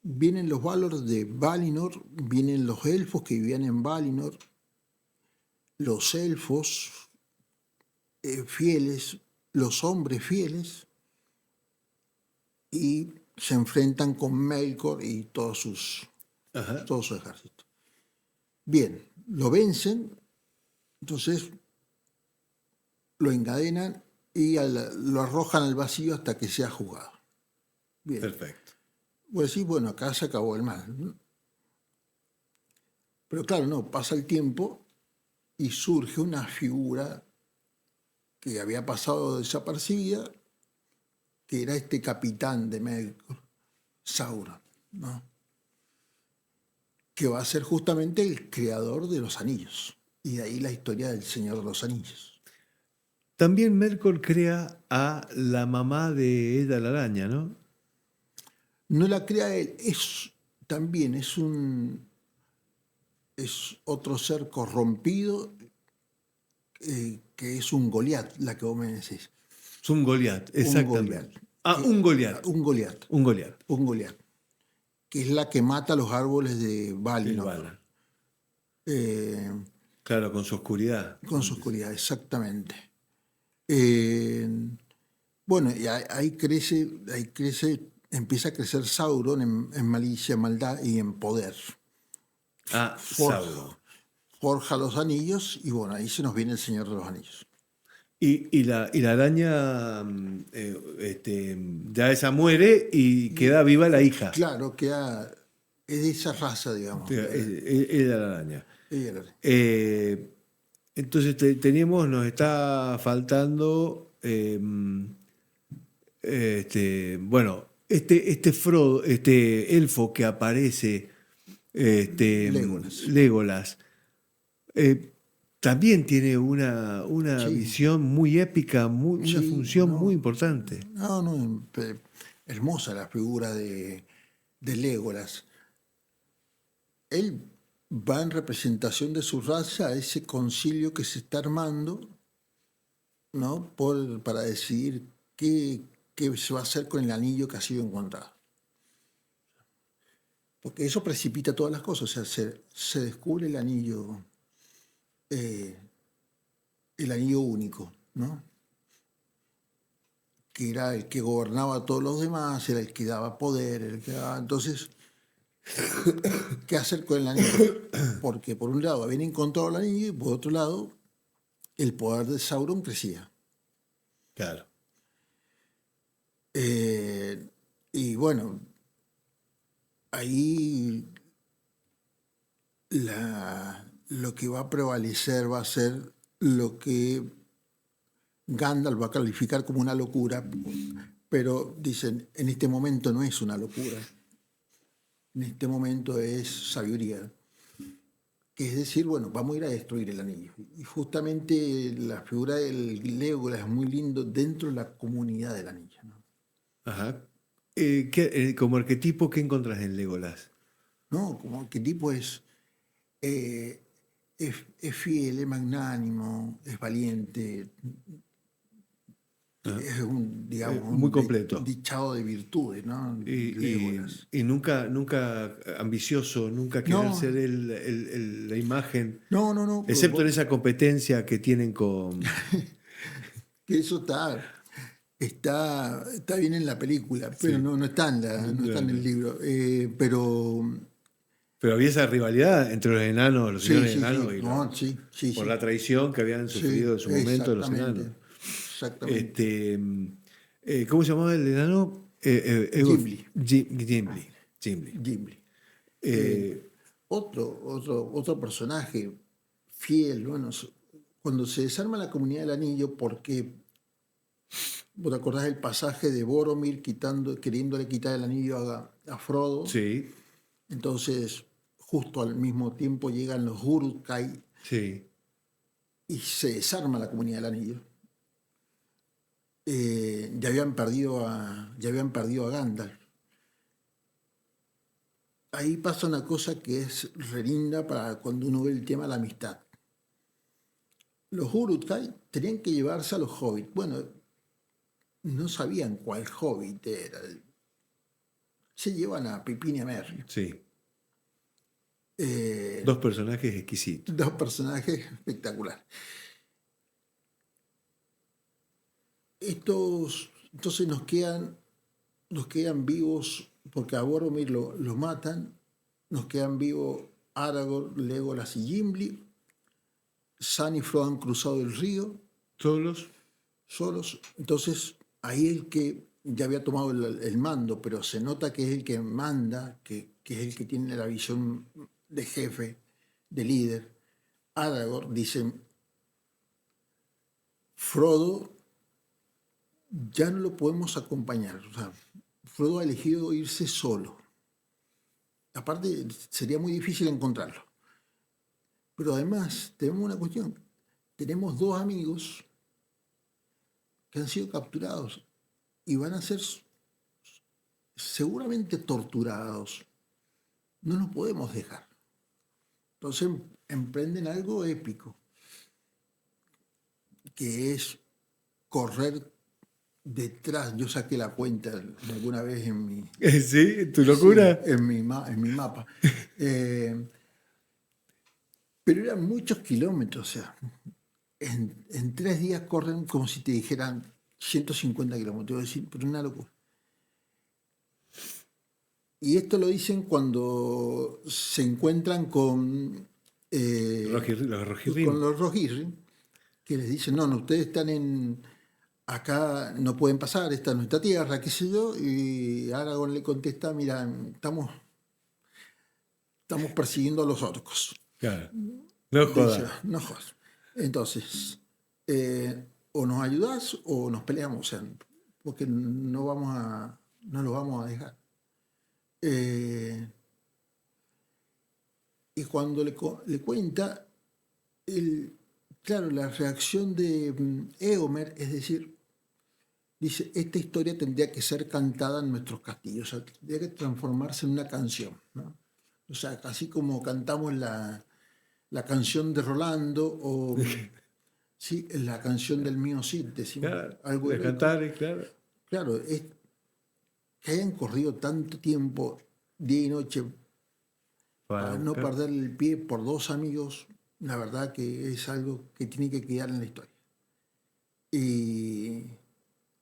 Vienen los Valar de Valinor, vienen los elfos que vivían en Valinor, los elfos fieles, los hombres fieles, y se enfrentan con Melkor y todo su ejército. Bien, lo vencen, entonces lo encadenan y lo arrojan al vacío hasta que sea juzgado. Bien. Perfecto. Pues sí, bueno, acá se acabó el mal, ¿no? Pero claro, no, pasa el tiempo y surge una figura que había pasado desapercibida, que era este capitán de Melkor, Sauron, ¿no? Que va a ser justamente el creador de los anillos. Y de ahí la historia del Señor de los Anillos. También Melkor crea a la mamá de Edda la Araña, ¿no? No la crea él, también es otro ser corrompido, que es un Goliat, la que vos me decís. Es un Goliat, exactamente. Un Goliat. Un Goliat. Que es la que mata los árboles de Valinor. Claro, con su oscuridad. Con su oscuridad, exactamente. Bueno, y ahí crece, empieza a crecer Sauron en malicia, maldad y en poder. Sauron. Forja los anillos y bueno, ahí se nos viene el Señor de los Anillos. Y la araña, ya esa muere y queda viva la hija. Claro, es de esa raza, digamos. Era la araña. Ella era. Entonces nos está faltando, Frodo, este elfo que aparece, Legolas, también tiene una Sí. visión muy épica, una Sí, función no. muy importante. Hermosa la figura de Legolas. Él va en representación de su raza a ese concilio que se está armando, ¿no? Para decidir qué se va a hacer con el anillo que ha sido encontrado. Porque eso precipita todas las cosas. O sea, se descubre el anillo único, ¿no? Que era el que gobernaba a todos los demás, era el que daba poder, entonces qué hacer con el anillo. Porque por un lado habían encontrado el anillo y por otro lado el poder de Sauron crecía. Claro. Y bueno, ahí lo que va a prevalecer va a ser lo que Gandalf va a calificar como una locura, pero dicen, en este momento no es una locura, en este momento es sabiduría. Que es decir, bueno, vamos a ir a destruir el anillo. Y justamente la figura del Legolas es muy lindo dentro de la comunidad del anillo, ¿no? Ajá. Como arquetipo, ¿qué encontrás en Legolas? ¿No? Como arquetipo es fiel, es magnánimo, es valiente, es un, digamos, muy completo. Dichado de virtudes, ¿no? Legolas. Y nunca ambicioso, nunca querer ser la imagen. No. Excepto en esa competencia que tienen con... Que eso está bien en la película, pero Sí. no está en el libro. Pero había esa rivalidad entre los enanos, los señores enanos, y por la traición que habían sufrido en su momento los enanos. Exactamente. ¿Cómo se llamaba el enano? Gimli. Gimli. Otro personaje fiel, bueno, cuando se desarma la comunidad del anillo, porque vos te acordás del pasaje de Boromir queriéndole quitar el anillo a Frodo. Sí. Entonces, justo al mismo tiempo llegan los Uruk-hai. Sí. Y se desarma la comunidad del anillo. Ya habían perdido a Gandalf. Ahí pasa una cosa que es re linda para cuando uno ve el tema de la amistad. Los Uruk-hai tenían que llevarse a los hobbits. Bueno, no sabían cuál hobbit era. Se llevan a Pippin y a Merry. Sí. Dos personajes exquisitos. Dos personajes espectaculares. Entonces nos quedan vivos, porque a Boromir lo matan, nos quedan vivos Aragorn, Legolas y Gimli. Sam y Frodo han cruzado el río. Solos. Entonces, ahí el que ya había tomado el mando, pero se nota que es el que manda, que es el que tiene la visión de jefe, de líder. Aragorn dice, Frodo ya no lo podemos acompañar. O sea, Frodo ha elegido irse solo. Aparte, sería muy difícil encontrarlo. Pero además, tenemos una cuestión. Tenemos dos amigos que han sido capturados y van a ser seguramente torturados. No los podemos dejar. Entonces emprenden algo épico, que es correr detrás. Yo saqué la cuenta alguna vez en mi... ¿Sí? ¿Tu locura? Sí, en mi mapa. Pero eran muchos kilómetros, o sea, en 3 días corren como si te dijeran 150 kilómetros, es decir, pero una locura. Y esto lo dicen cuando se encuentran con los Rohirrim, que les dicen, no, ustedes están acá, no pueden pasar, esta es nuestra tierra, qué sé yo, y Aragorn le contesta, mira, estamos persiguiendo a los orcos. Claro. No jodas. Dice, no jodas. Entonces, o nos ayudás o nos peleamos, o sea, porque no los vamos a dejar. Y cuando le cuenta, claro, la reacción de Éomer, es decir, dice, esta historia tendría que ser cantada en nuestros castillos, o sea, tendría que transformarse en una canción, ¿no? O sea, así como cantamos la canción de Rolando o sí, la canción del mío Cid, decimos, Claro, algo de cantar, claro. Claro, es que hayan corrido tanto tiempo, día y noche, para no perder el pie por dos amigos, la verdad que es algo que tiene que quedar en la historia. Y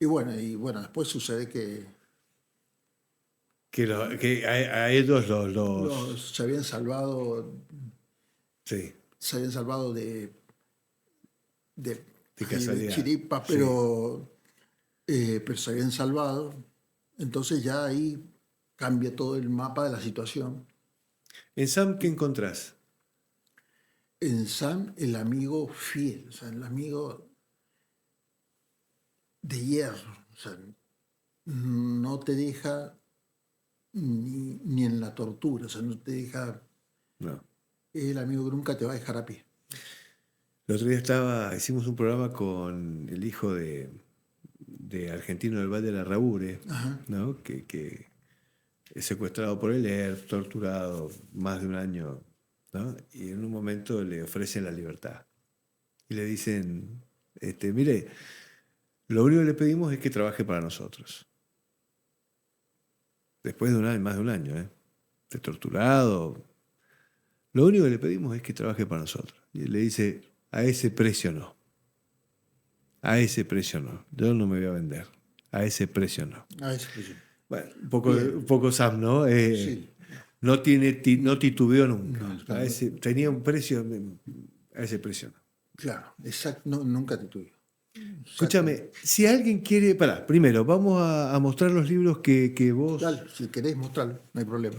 bueno, después sucede que que a ellos Se habían salvado, sí, de casualidad. chiripa, Sí. pero se habían salvado. Entonces ya ahí cambia todo el mapa de la situación. ¿En Sam qué encontrás? En Sam, el amigo fiel, o sea, el amigo de hierro. O sea, no te deja ni en la tortura, o sea, no te deja. No. Es el amigo que nunca te va a dejar a pie. El otro día hicimos un programa con el hijo de argentino del Valle de la Rabure, Ajá. ¿no? que es secuestrado por el ERP, torturado más de un año, ¿no? Y en un momento le ofrecen la libertad. Y le dicen, mire, lo único que le pedimos es que trabaje para nosotros. Después de más de un año, de torturado. Lo único que le pedimos es que trabaje para nosotros. Y él le dice, a ese precio no. A ese precio no. Yo no me voy a vender. A ese precio no. A ese precio. Bueno, un poco Sam, ¿no? Sí. No titubeó nunca. No. Tenía un precio, a ese precio no. Claro, exacto. No, nunca te tuve. Escúchame, si alguien quiere... primero, vamos a mostrar los libros que vos... Dale, si querés mostrarlo, no hay problema.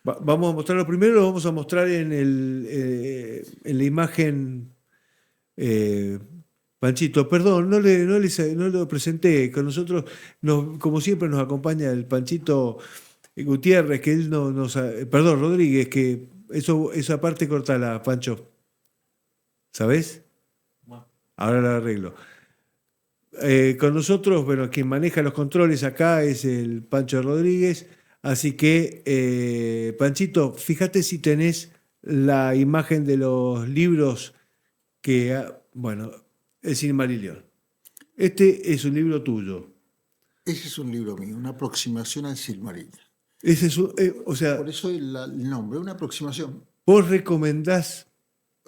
Vamos a mostrarlo primero, lo vamos a mostrar en la imagen... Panchito, perdón, no lo presenté. Con nosotros, como siempre, nos acompaña el Panchito Gutiérrez, que él perdón, Rodríguez, que esa parte cortala, Pancho. ¿Sabés? Ahora lo arreglo. Con nosotros, bueno, quien maneja los controles acá es el Pancho Rodríguez. Así que, Panchito, fíjate si tenés la imagen de los libros que, bueno, el Silmarillion. Este es un libro tuyo. Ese es un libro mío, una aproximación al Silmarillion. Ese es o sea, Por eso el nombre, una aproximación. vos recomendás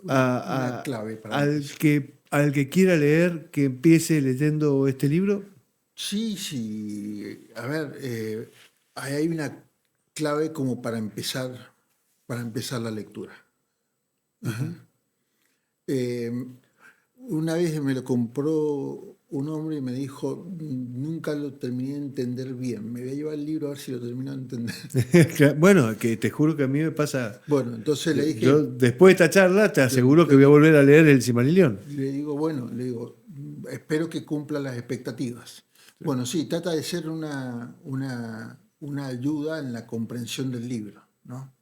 Una clave para al mí. que quiera leer que empiece leyendo este libro. Sí. A ver, ahí hay una clave como para empezar la lectura. Ajá. Una vez me lo compró un hombre y me dijo, nunca lo terminé de entender bien. Me voy a llevar el libro a ver si lo termino de entender. Bueno, que te juro que a mí me pasa. Bueno, entonces le dije... Yo, después de esta charla, te aseguro que voy a volver a leer el Silmarillion. Le digo, espero que cumpla las expectativas. Sí. Bueno, sí, trata de ser una ayuda en la comprensión del libro, ¿no?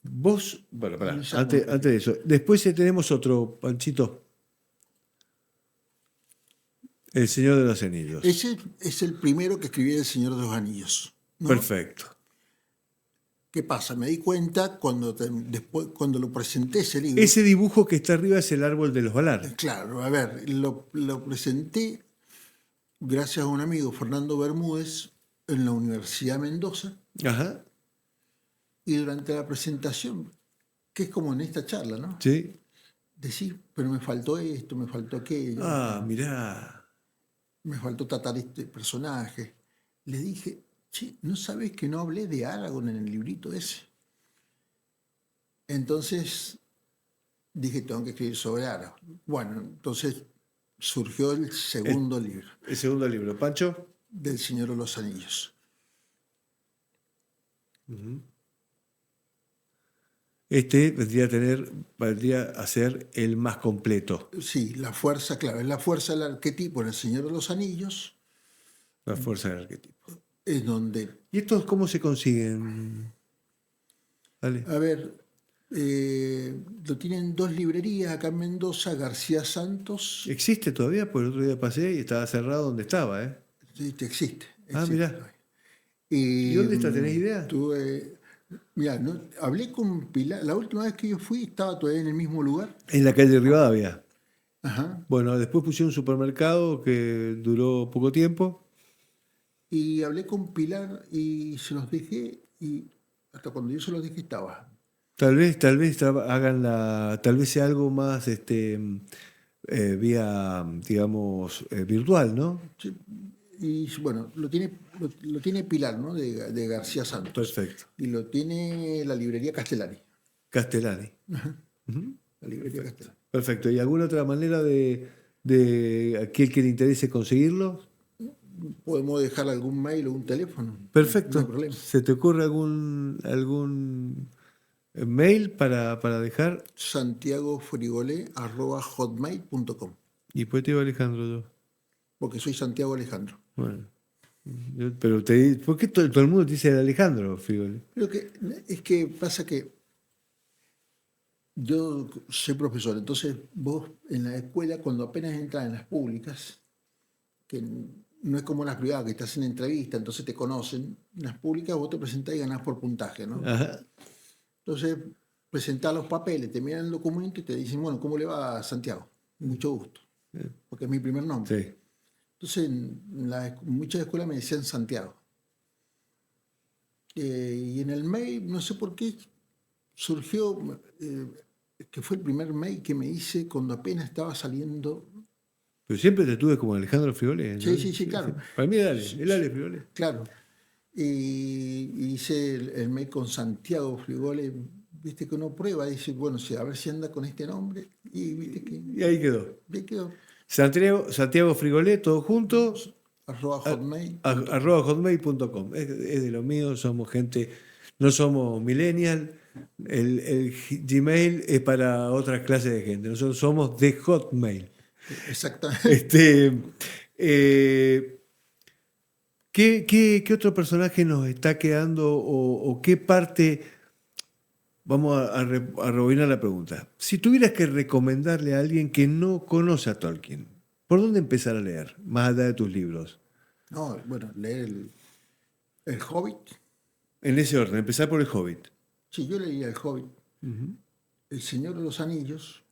Vos, bueno, antes de eso, después tenemos otro, Panchito. El Señor de los Anillos. Ese es el primero que escribí, El Señor de los Anillos, ¿no? Perfecto. ¿Qué pasa? Me di cuenta cuando lo presenté ese libro. Ese dibujo que está arriba es el árbol de los Valar. Claro, a ver, lo presenté gracias a un amigo, Fernando Bermúdez, en la Universidad de Mendoza. Ajá. Y durante la presentación, que es como en esta charla, ¿no? Sí. Decir, pero me faltó esto, me faltó aquello. Mirá. Me faltó tratar este personaje. Le dije, che, ¿no sabes que no hablé de Aragorn en el librito ese? Entonces dije, tengo que escribir sobre Aragorn. Bueno, entonces surgió el segundo libro. El segundo libro. ¿Pancho? Del Señor de los Anillos. Uh-huh. Este vendría a ser el más completo. Sí, la fuerza, claro, es la fuerza del arquetipo en El Señor de los Anillos. La fuerza del arquetipo. Es donde... ¿Y estos cómo se consiguen? Dale. A ver, lo tienen 2 librerías acá en Mendoza, García Santos. ¿Existe todavía? Porque el otro día pasé y estaba cerrado donde estaba, ¿eh? Sí, existe. Mirá. ¿Y dónde está? ¿Tenés idea? Mirá, hablé con Pilar. La última vez que yo fui estaba todavía en el mismo lugar. En la calle Rivadavia. Ajá. Bueno, después pusieron un supermercado que duró poco tiempo. Y hablé con Pilar y se los dejé, y hasta cuando yo se los dejé estaba. Tal vez hagan tal vez sea algo más vía, digamos, virtual, ¿no? Sí. Y bueno, lo tiene lo tiene Pilar, ¿no? De García Santos. Perfecto. Y lo tiene la librería Castellani. Castellani. La librería Castellani. Perfecto. ¿Y alguna otra manera de aquel que le interese conseguirlo? Podemos dejar algún mail o un teléfono. Perfecto. No hay problema. ¿Se te ocurre algún mail para dejar? santiagofrigolé@hotmail.com. Y después te digo Alejandro yo. Porque soy Santiago Alejandro. Bueno. Pero ¿por qué todo el mundo te dice Alejandro, Frigoli? Pero es que pasa que yo soy profesor, entonces vos en la escuela, cuando apenas entras en las públicas, que no es como en las privadas, que estás en entrevista, entonces te conocen, en las públicas vos te presentás y ganás por puntaje, ¿no? Ajá. Entonces presentás los papeles, te miran el documento y te dicen, bueno, ¿cómo le va a Santiago? Mucho gusto, porque es mi primer nombre. Sí. Entonces en muchas escuelas me decían Santiago. Y en el mail, no sé por qué, surgió, que fue el primer mail que me hice cuando apenas estaba saliendo. Pero siempre te tuve como Alejandro Frigoli, ¿no? Sí, claro. Para mí el Ale Frigoli. Claro. Y hice el mail con Santiago Frigole, viste que uno prueba, dice, bueno, a ver si anda con este nombre, y viste que... Y ahí quedó. Ahí quedó. Santiago Frigolé, todos juntos, @hotmail. @hotmail.com. Es de lo mío, somos gente, no somos millennial. El Gmail es para otras clases de gente. Nosotros somos de Hotmail. Exactamente. ¿Qué otro personaje nos está quedando o qué parte? Vamos a rebobinar la pregunta. Si tuvieras que recomendarle a alguien que no conoce a Tolkien, ¿por dónde empezar a leer, más allá de tus libros? No, bueno, leer el Hobbit. En ese orden, empezar por el Hobbit. Sí, yo leía el Hobbit, El Señor de los Anillos,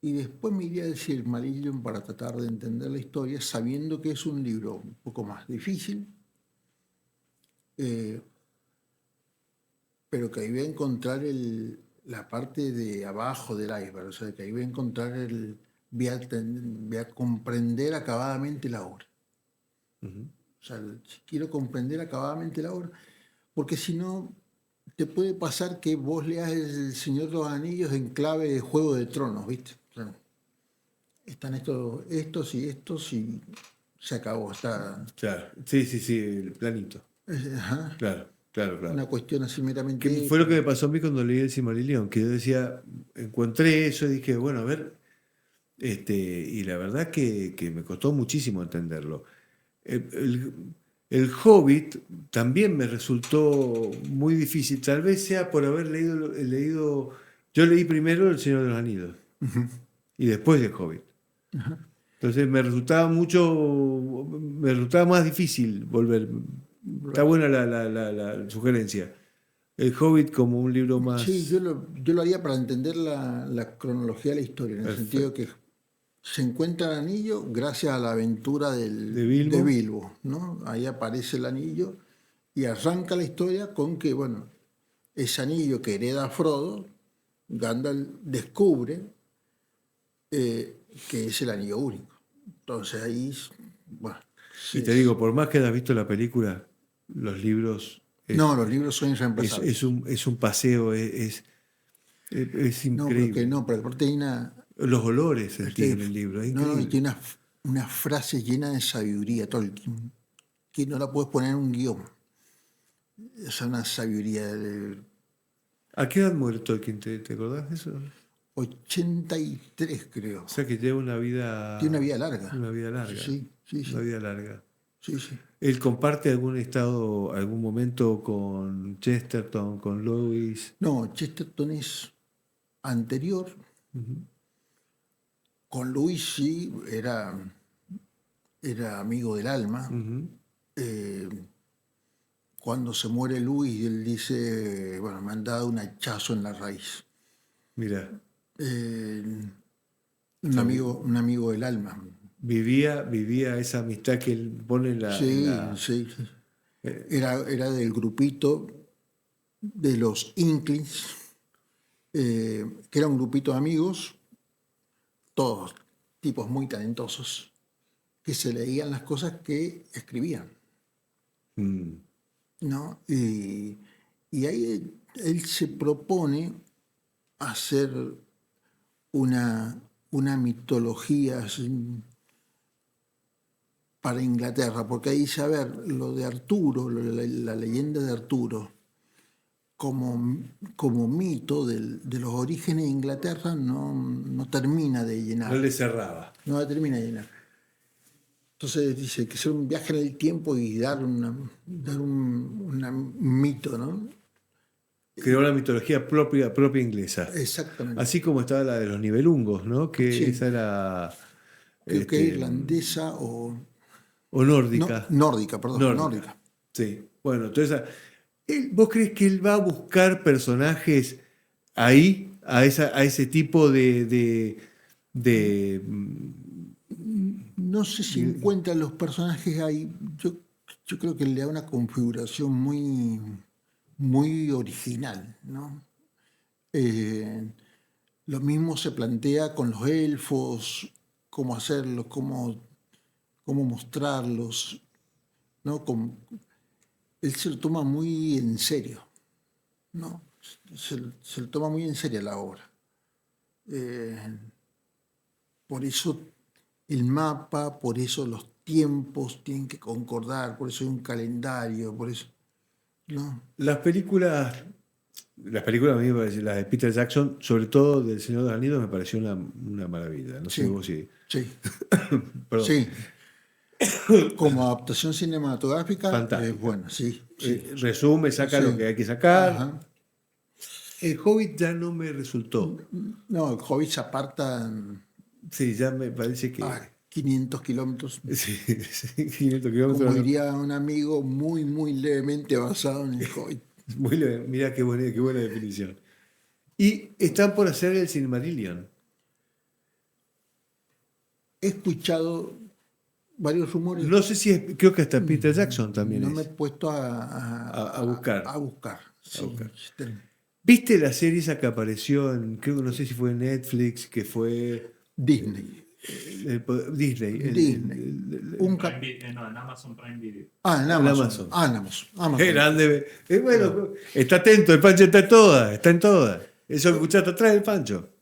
y después me iría a decir el Silmarillion para tratar de entender la historia, sabiendo que es un libro un poco más difícil, pero que ahí voy a encontrar la parte de abajo del iceberg, o sea, que ahí voy a encontrar voy a comprender acabadamente la obra. O sea, si quiero comprender acabadamente la obra, porque si no, te puede pasar que vos leas El Señor de los Anillos en clave de Juego de Tronos, ¿viste? O sea, están estos y se acabó. Está, Claro, sí, el planito. ajá, Claro. una cuestión así meramente... Que fue lo que me pasó a mí cuando leí el Silmarillion, que yo decía, encontré eso y dije, bueno, a ver, y la verdad que me costó muchísimo entenderlo. El Hobbit también me resultó muy difícil, tal vez sea por haber leído yo leí primero El Señor de los Anillos y después el Hobbit. Entonces me resultaba más difícil volver. Está buena la sugerencia. El Hobbit como un libro más... Sí, yo lo haría para entender la cronología de la historia, en el sentido que se encuentra el anillo gracias a la aventura de Bilbo, ¿no? Ahí aparece el anillo y arranca la historia con que, bueno, ese anillo que hereda Frodo, Gandalf descubre que es el anillo único. Entonces ahí, bueno... Y te digo, por más que hayas visto la película, los libros... los libros son irreemplazables. Es un paseo, es increíble. Pero aparte hay los olores tiene el libro. Y tiene una frase llena de sabiduría, Tolkien, que no la puedes poner en un guión. Es una sabiduría. ¿A qué edad muere Tolkien? ¿Te acordás de eso? 83, creo. O sea que lleva una vida... Tiene una vida larga. Una vida larga. Sí. Una vida larga. Sí. ¿Él comparte algún momento con Chesterton, con Lewis? No, Chesterton es anterior. Con Lewis sí, era amigo del alma. Cuando se muere Lewis, él dice, bueno, me han dado un hachazo en la raíz. Mira. Un amigo del alma. Vivía esa amistad que él pone en la... Sí. Era del grupito de los Inklings, que era un grupito de amigos, todos tipos muy talentosos, que se leían las cosas que escribían. Mm. ¿no? Y ahí él se propone hacer una mitología así para Inglaterra, porque ahí dice, a ver, lo de Arturo, la leyenda de Arturo, como mito de los orígenes de Inglaterra, no termina de llenar. No le cerraba. No la termina de llenar. Entonces dice que hacer un viaje en el tiempo y dar un mito, ¿no? Creó la mitología propia inglesa. Exactamente. Así como estaba la de los Nibelungos, ¿no? Que Sí. esa era... Creo que irlandesa o nórdica. nórdica, perdón, nórdica. Sí. Bueno, entonces, ¿vos crees que él va a buscar personajes ahí, a ese tipo de No sé si encuentra los personajes ahí. Yo creo que le da una configuración muy original, ¿no? Lo mismo se plantea con los elfos, cómo hacerlos, cómo mostrarlos, ¿no? Él se lo toma muy en serio, ¿no? Se lo toma muy en serio la obra. Por eso el mapa, por eso los tiempos tienen que concordar, por eso hay un calendario, por eso, ¿no? Las películas a mí me parecen, las de Peter Jackson, sobre todo del Señor de los Anillos, me pareció una maravilla. No sé vos si... Sí, Perdón. sí. Como adaptación cinematográfica, Fantástico. bueno, sí. Resume, saca Sí. lo que hay que sacar. Ajá. El Hobbit ya no me resultó. No, el Hobbit se aparta Sí, ya me parece que... a 500 kilómetros. Sí, 500 kilómetros. Como diría un amigo, muy levemente basado en el Hobbit. Muy leve. Mirá qué buena definición. Y están por hacer el Silmarillion. He escuchado varios rumores. No sé si es... Creo que hasta Peter Jackson también No es. me he puesto a buscar. A buscar. Sí. buscar. ¿Viste la serie esa que apareció en... Creo que no sé si fue en Netflix, que fue... Disney. Disney. Un No, en Amazon Prime Video. en Amazon. Amazon. Qué grande. Bueno, está atento, el Pancho está en todas. Eso que escuchaste atrás del Pancho.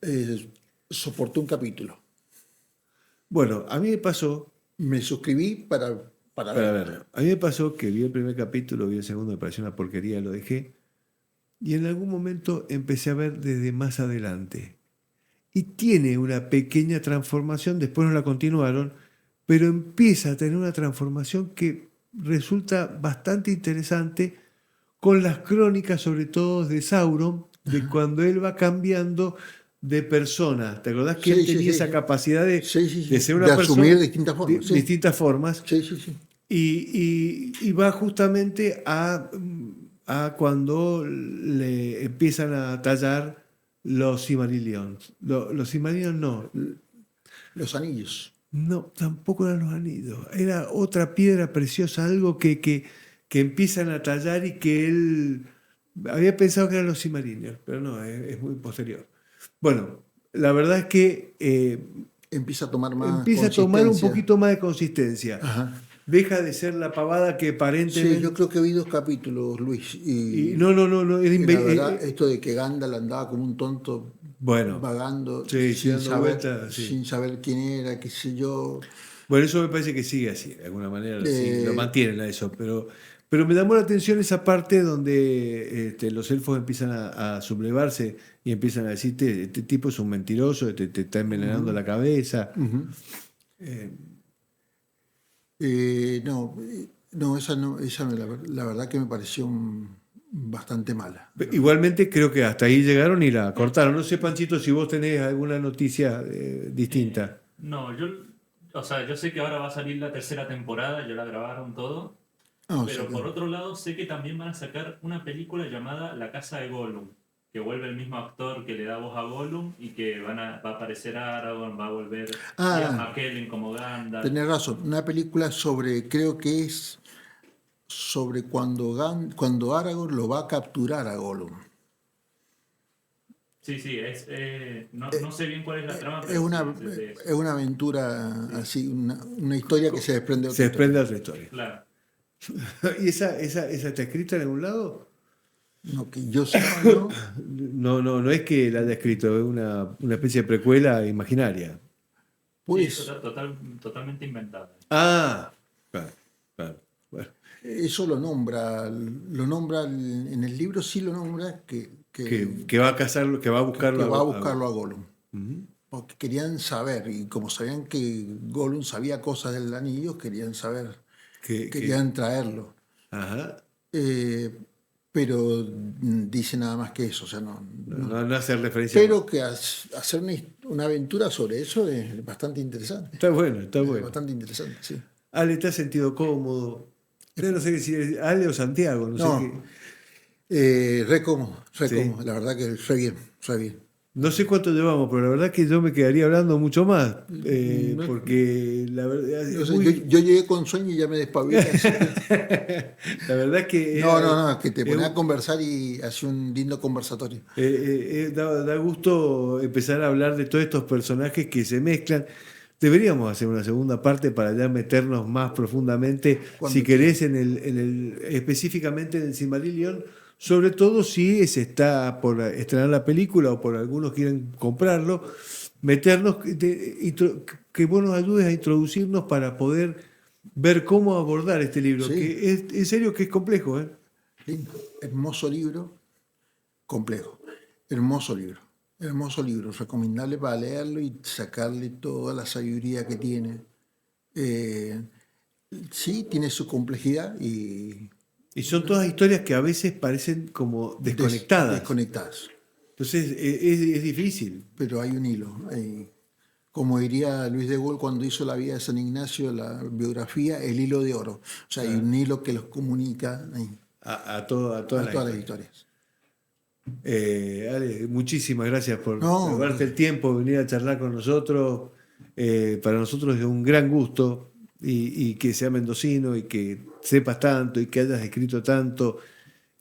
Soporté un capítulo. Bueno, a mí me pasó... Me suscribí para verlo. A mí me pasó que vi el primer capítulo, vi el segundo, me pareció una porquería, lo dejé. Y en algún momento empecé a ver desde más adelante. Y tiene una pequeña transformación, después no la continuaron, pero empieza a tener una transformación que resulta bastante interesante con las crónicas, sobre todo de Sauron, de cuando él va cambiando de persona. ¿Te acordás que él tenía esa capacidad de ser una persona? De asumir distintas formas. Distintas formas. Sí. Y va justamente a cuando le empiezan a tallar los Silmarillion. Los Silmarillion no. Los anillos. No, tampoco eran los anillos. Era otra piedra preciosa, algo que empiezan a tallar y que él había pensado que eran los Silmarillion, pero no, es muy posterior. Bueno, la verdad es que empieza a tomar más empieza a tomar un poquito más de consistencia. Ajá. Deja de ser la pavada que aparentemente... Sí, yo creo que vi 2 capítulos, Luis. Y no. Era y la verdad, esto de que Gandalf andaba como un tonto vagando sin saber quién era, qué sé yo. Bueno, eso me parece que sigue así, de alguna manera lo mantienen a eso, pero me llamó la atención esa parte donde los elfos empiezan a sublevarse y empiezan a decirte, este tipo es un mentiroso, te está envenenando la cabeza. Esa la verdad que me pareció bastante mala. Igualmente creo que hasta ahí llegaron y la cortaron. No sé, Panchito, si vos tenés alguna noticia distinta. No, yo sé que ahora va a salir la 3ª temporada, ya la grabaron todo. Pero por otro lado, sé que también van a sacar una película llamada La Casa de Gollum, que vuelve el mismo actor que le da voz a Gollum y que va a aparecer Aragorn, va a volver Ian McKellen como Gandalf. Tenés razón, una película creo que es sobre cuando Aragorn lo va a capturar a Gollum. Sí, no sé bien cuál es la trama. Es una aventura así, una historia que se desprende de otra historia. Claro. ¿Y esa está escrita en algún lado? No, que yo sepa, ¿no? No es que la haya escrito, es una especie de precuela imaginaria. Pues, sí, totalmente inventada. Ah, claro. Bueno. Eso lo nombra en el libro, sí lo nombra que va a cazarlo, que va a buscarlo. Que va a buscarlo a Gollum. Uh-huh. Porque querían saber, y como sabían que Gollum sabía cosas del anillo, querían saber, querían traerlo. Ajá. Pero dice nada más que eso, o sea, no hace referencia. Pero que hacer una aventura sobre eso es bastante interesante. Está bueno. Bastante interesante, sí. Ale, ¿te has sentido cómodo? Yo no sé si es Ale o Santiago, no sé qué. Re cómodo, Sí. la verdad que re bien. No sé cuánto llevamos, pero la verdad que yo me quedaría hablando mucho más, porque la verdad... No sé, yo llegué con sueño y ya me despabilé. La verdad es que... No, que te pones a conversar y hace un lindo conversatorio. Da gusto empezar a hablar de todos estos personajes que se mezclan. Deberíamos hacer una segunda parte para ya meternos más profundamente, si querés, específicamente en el Silmarillion, sobre todo si se está por estrenar la película o por algunos quieren comprarlo, meternos, que vos nos ayudes a introducirnos para poder ver cómo abordar este libro, Sí. que es, en serio que es complejo. Sí, hermoso libro, complejo. Hermoso libro, recomendable para leerlo y sacarle toda la sabiduría que tiene. Sí, tiene su complejidad y son todas historias que a veces parecen como desconectadas. Desconectadas. Entonces es difícil. Pero hay un hilo. Como diría Luis de Gaulle cuando hizo La vida de San Ignacio, la biografía, el hilo de oro. O sea, hay un hilo que los comunica A todas las historias. Ale, muchísimas gracias por No, darte el tiempo, venir a charlar con nosotros. Para nosotros es un gran gusto y que sea mendocino y que sepas tanto y que hayas escrito tanto.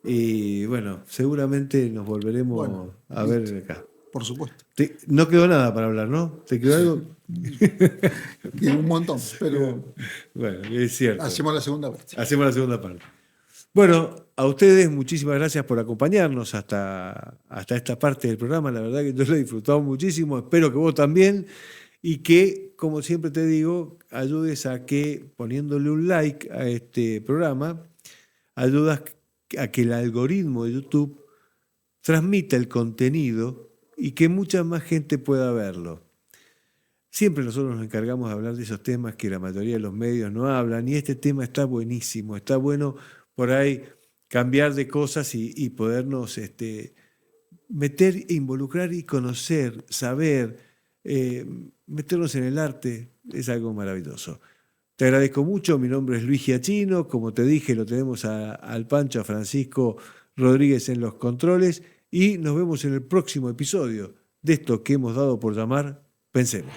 Y bueno, seguramente nos volveremos a ver acá. Por supuesto. No quedó nada para hablar, ¿no? ¿Te quedó algo? Quedó un montón, pero bueno, es cierto. hacemos la segunda parte. Bueno, a ustedes muchísimas gracias por acompañarnos hasta esta parte del programa. La verdad que yo lo he disfrutado muchísimo. Espero que vos también. Y que, como siempre te digo, ayudes a que, poniéndole un like a este programa, ayudas a que el algoritmo de YouTube transmita el contenido y que mucha más gente pueda verlo. Siempre nosotros nos encargamos de hablar de esos temas que la mayoría de los medios no hablan, y este tema está buenísimo, está bueno por ahí cambiar de cosas y podernos meter, involucrar y conocer, saber, meternos en el arte, es algo maravilloso. Te agradezco mucho, mi nombre es Luis Giachino, como te dije lo tenemos al Pancho, a Francisco Rodríguez en los controles, y nos vemos en el próximo episodio de esto que hemos dado por llamar Pensemos.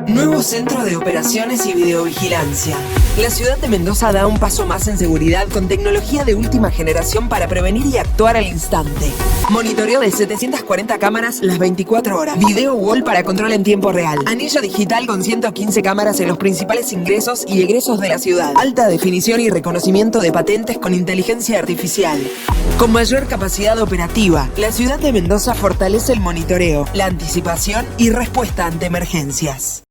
Nuevo Centro de Operaciones y Videovigilancia. La ciudad de Mendoza da un paso más en seguridad con tecnología de última generación para prevenir y actuar al instante. Monitoreo de 740 cámaras las 24 horas. Video wall para control en tiempo real. Anillo digital con 115 cámaras en los principales ingresos y egresos de la ciudad. Alta definición y reconocimiento de patentes con inteligencia artificial. Con mayor capacidad operativa, la ciudad de Mendoza fortalece el monitoreo, la anticipación y respuesta ante emergencias.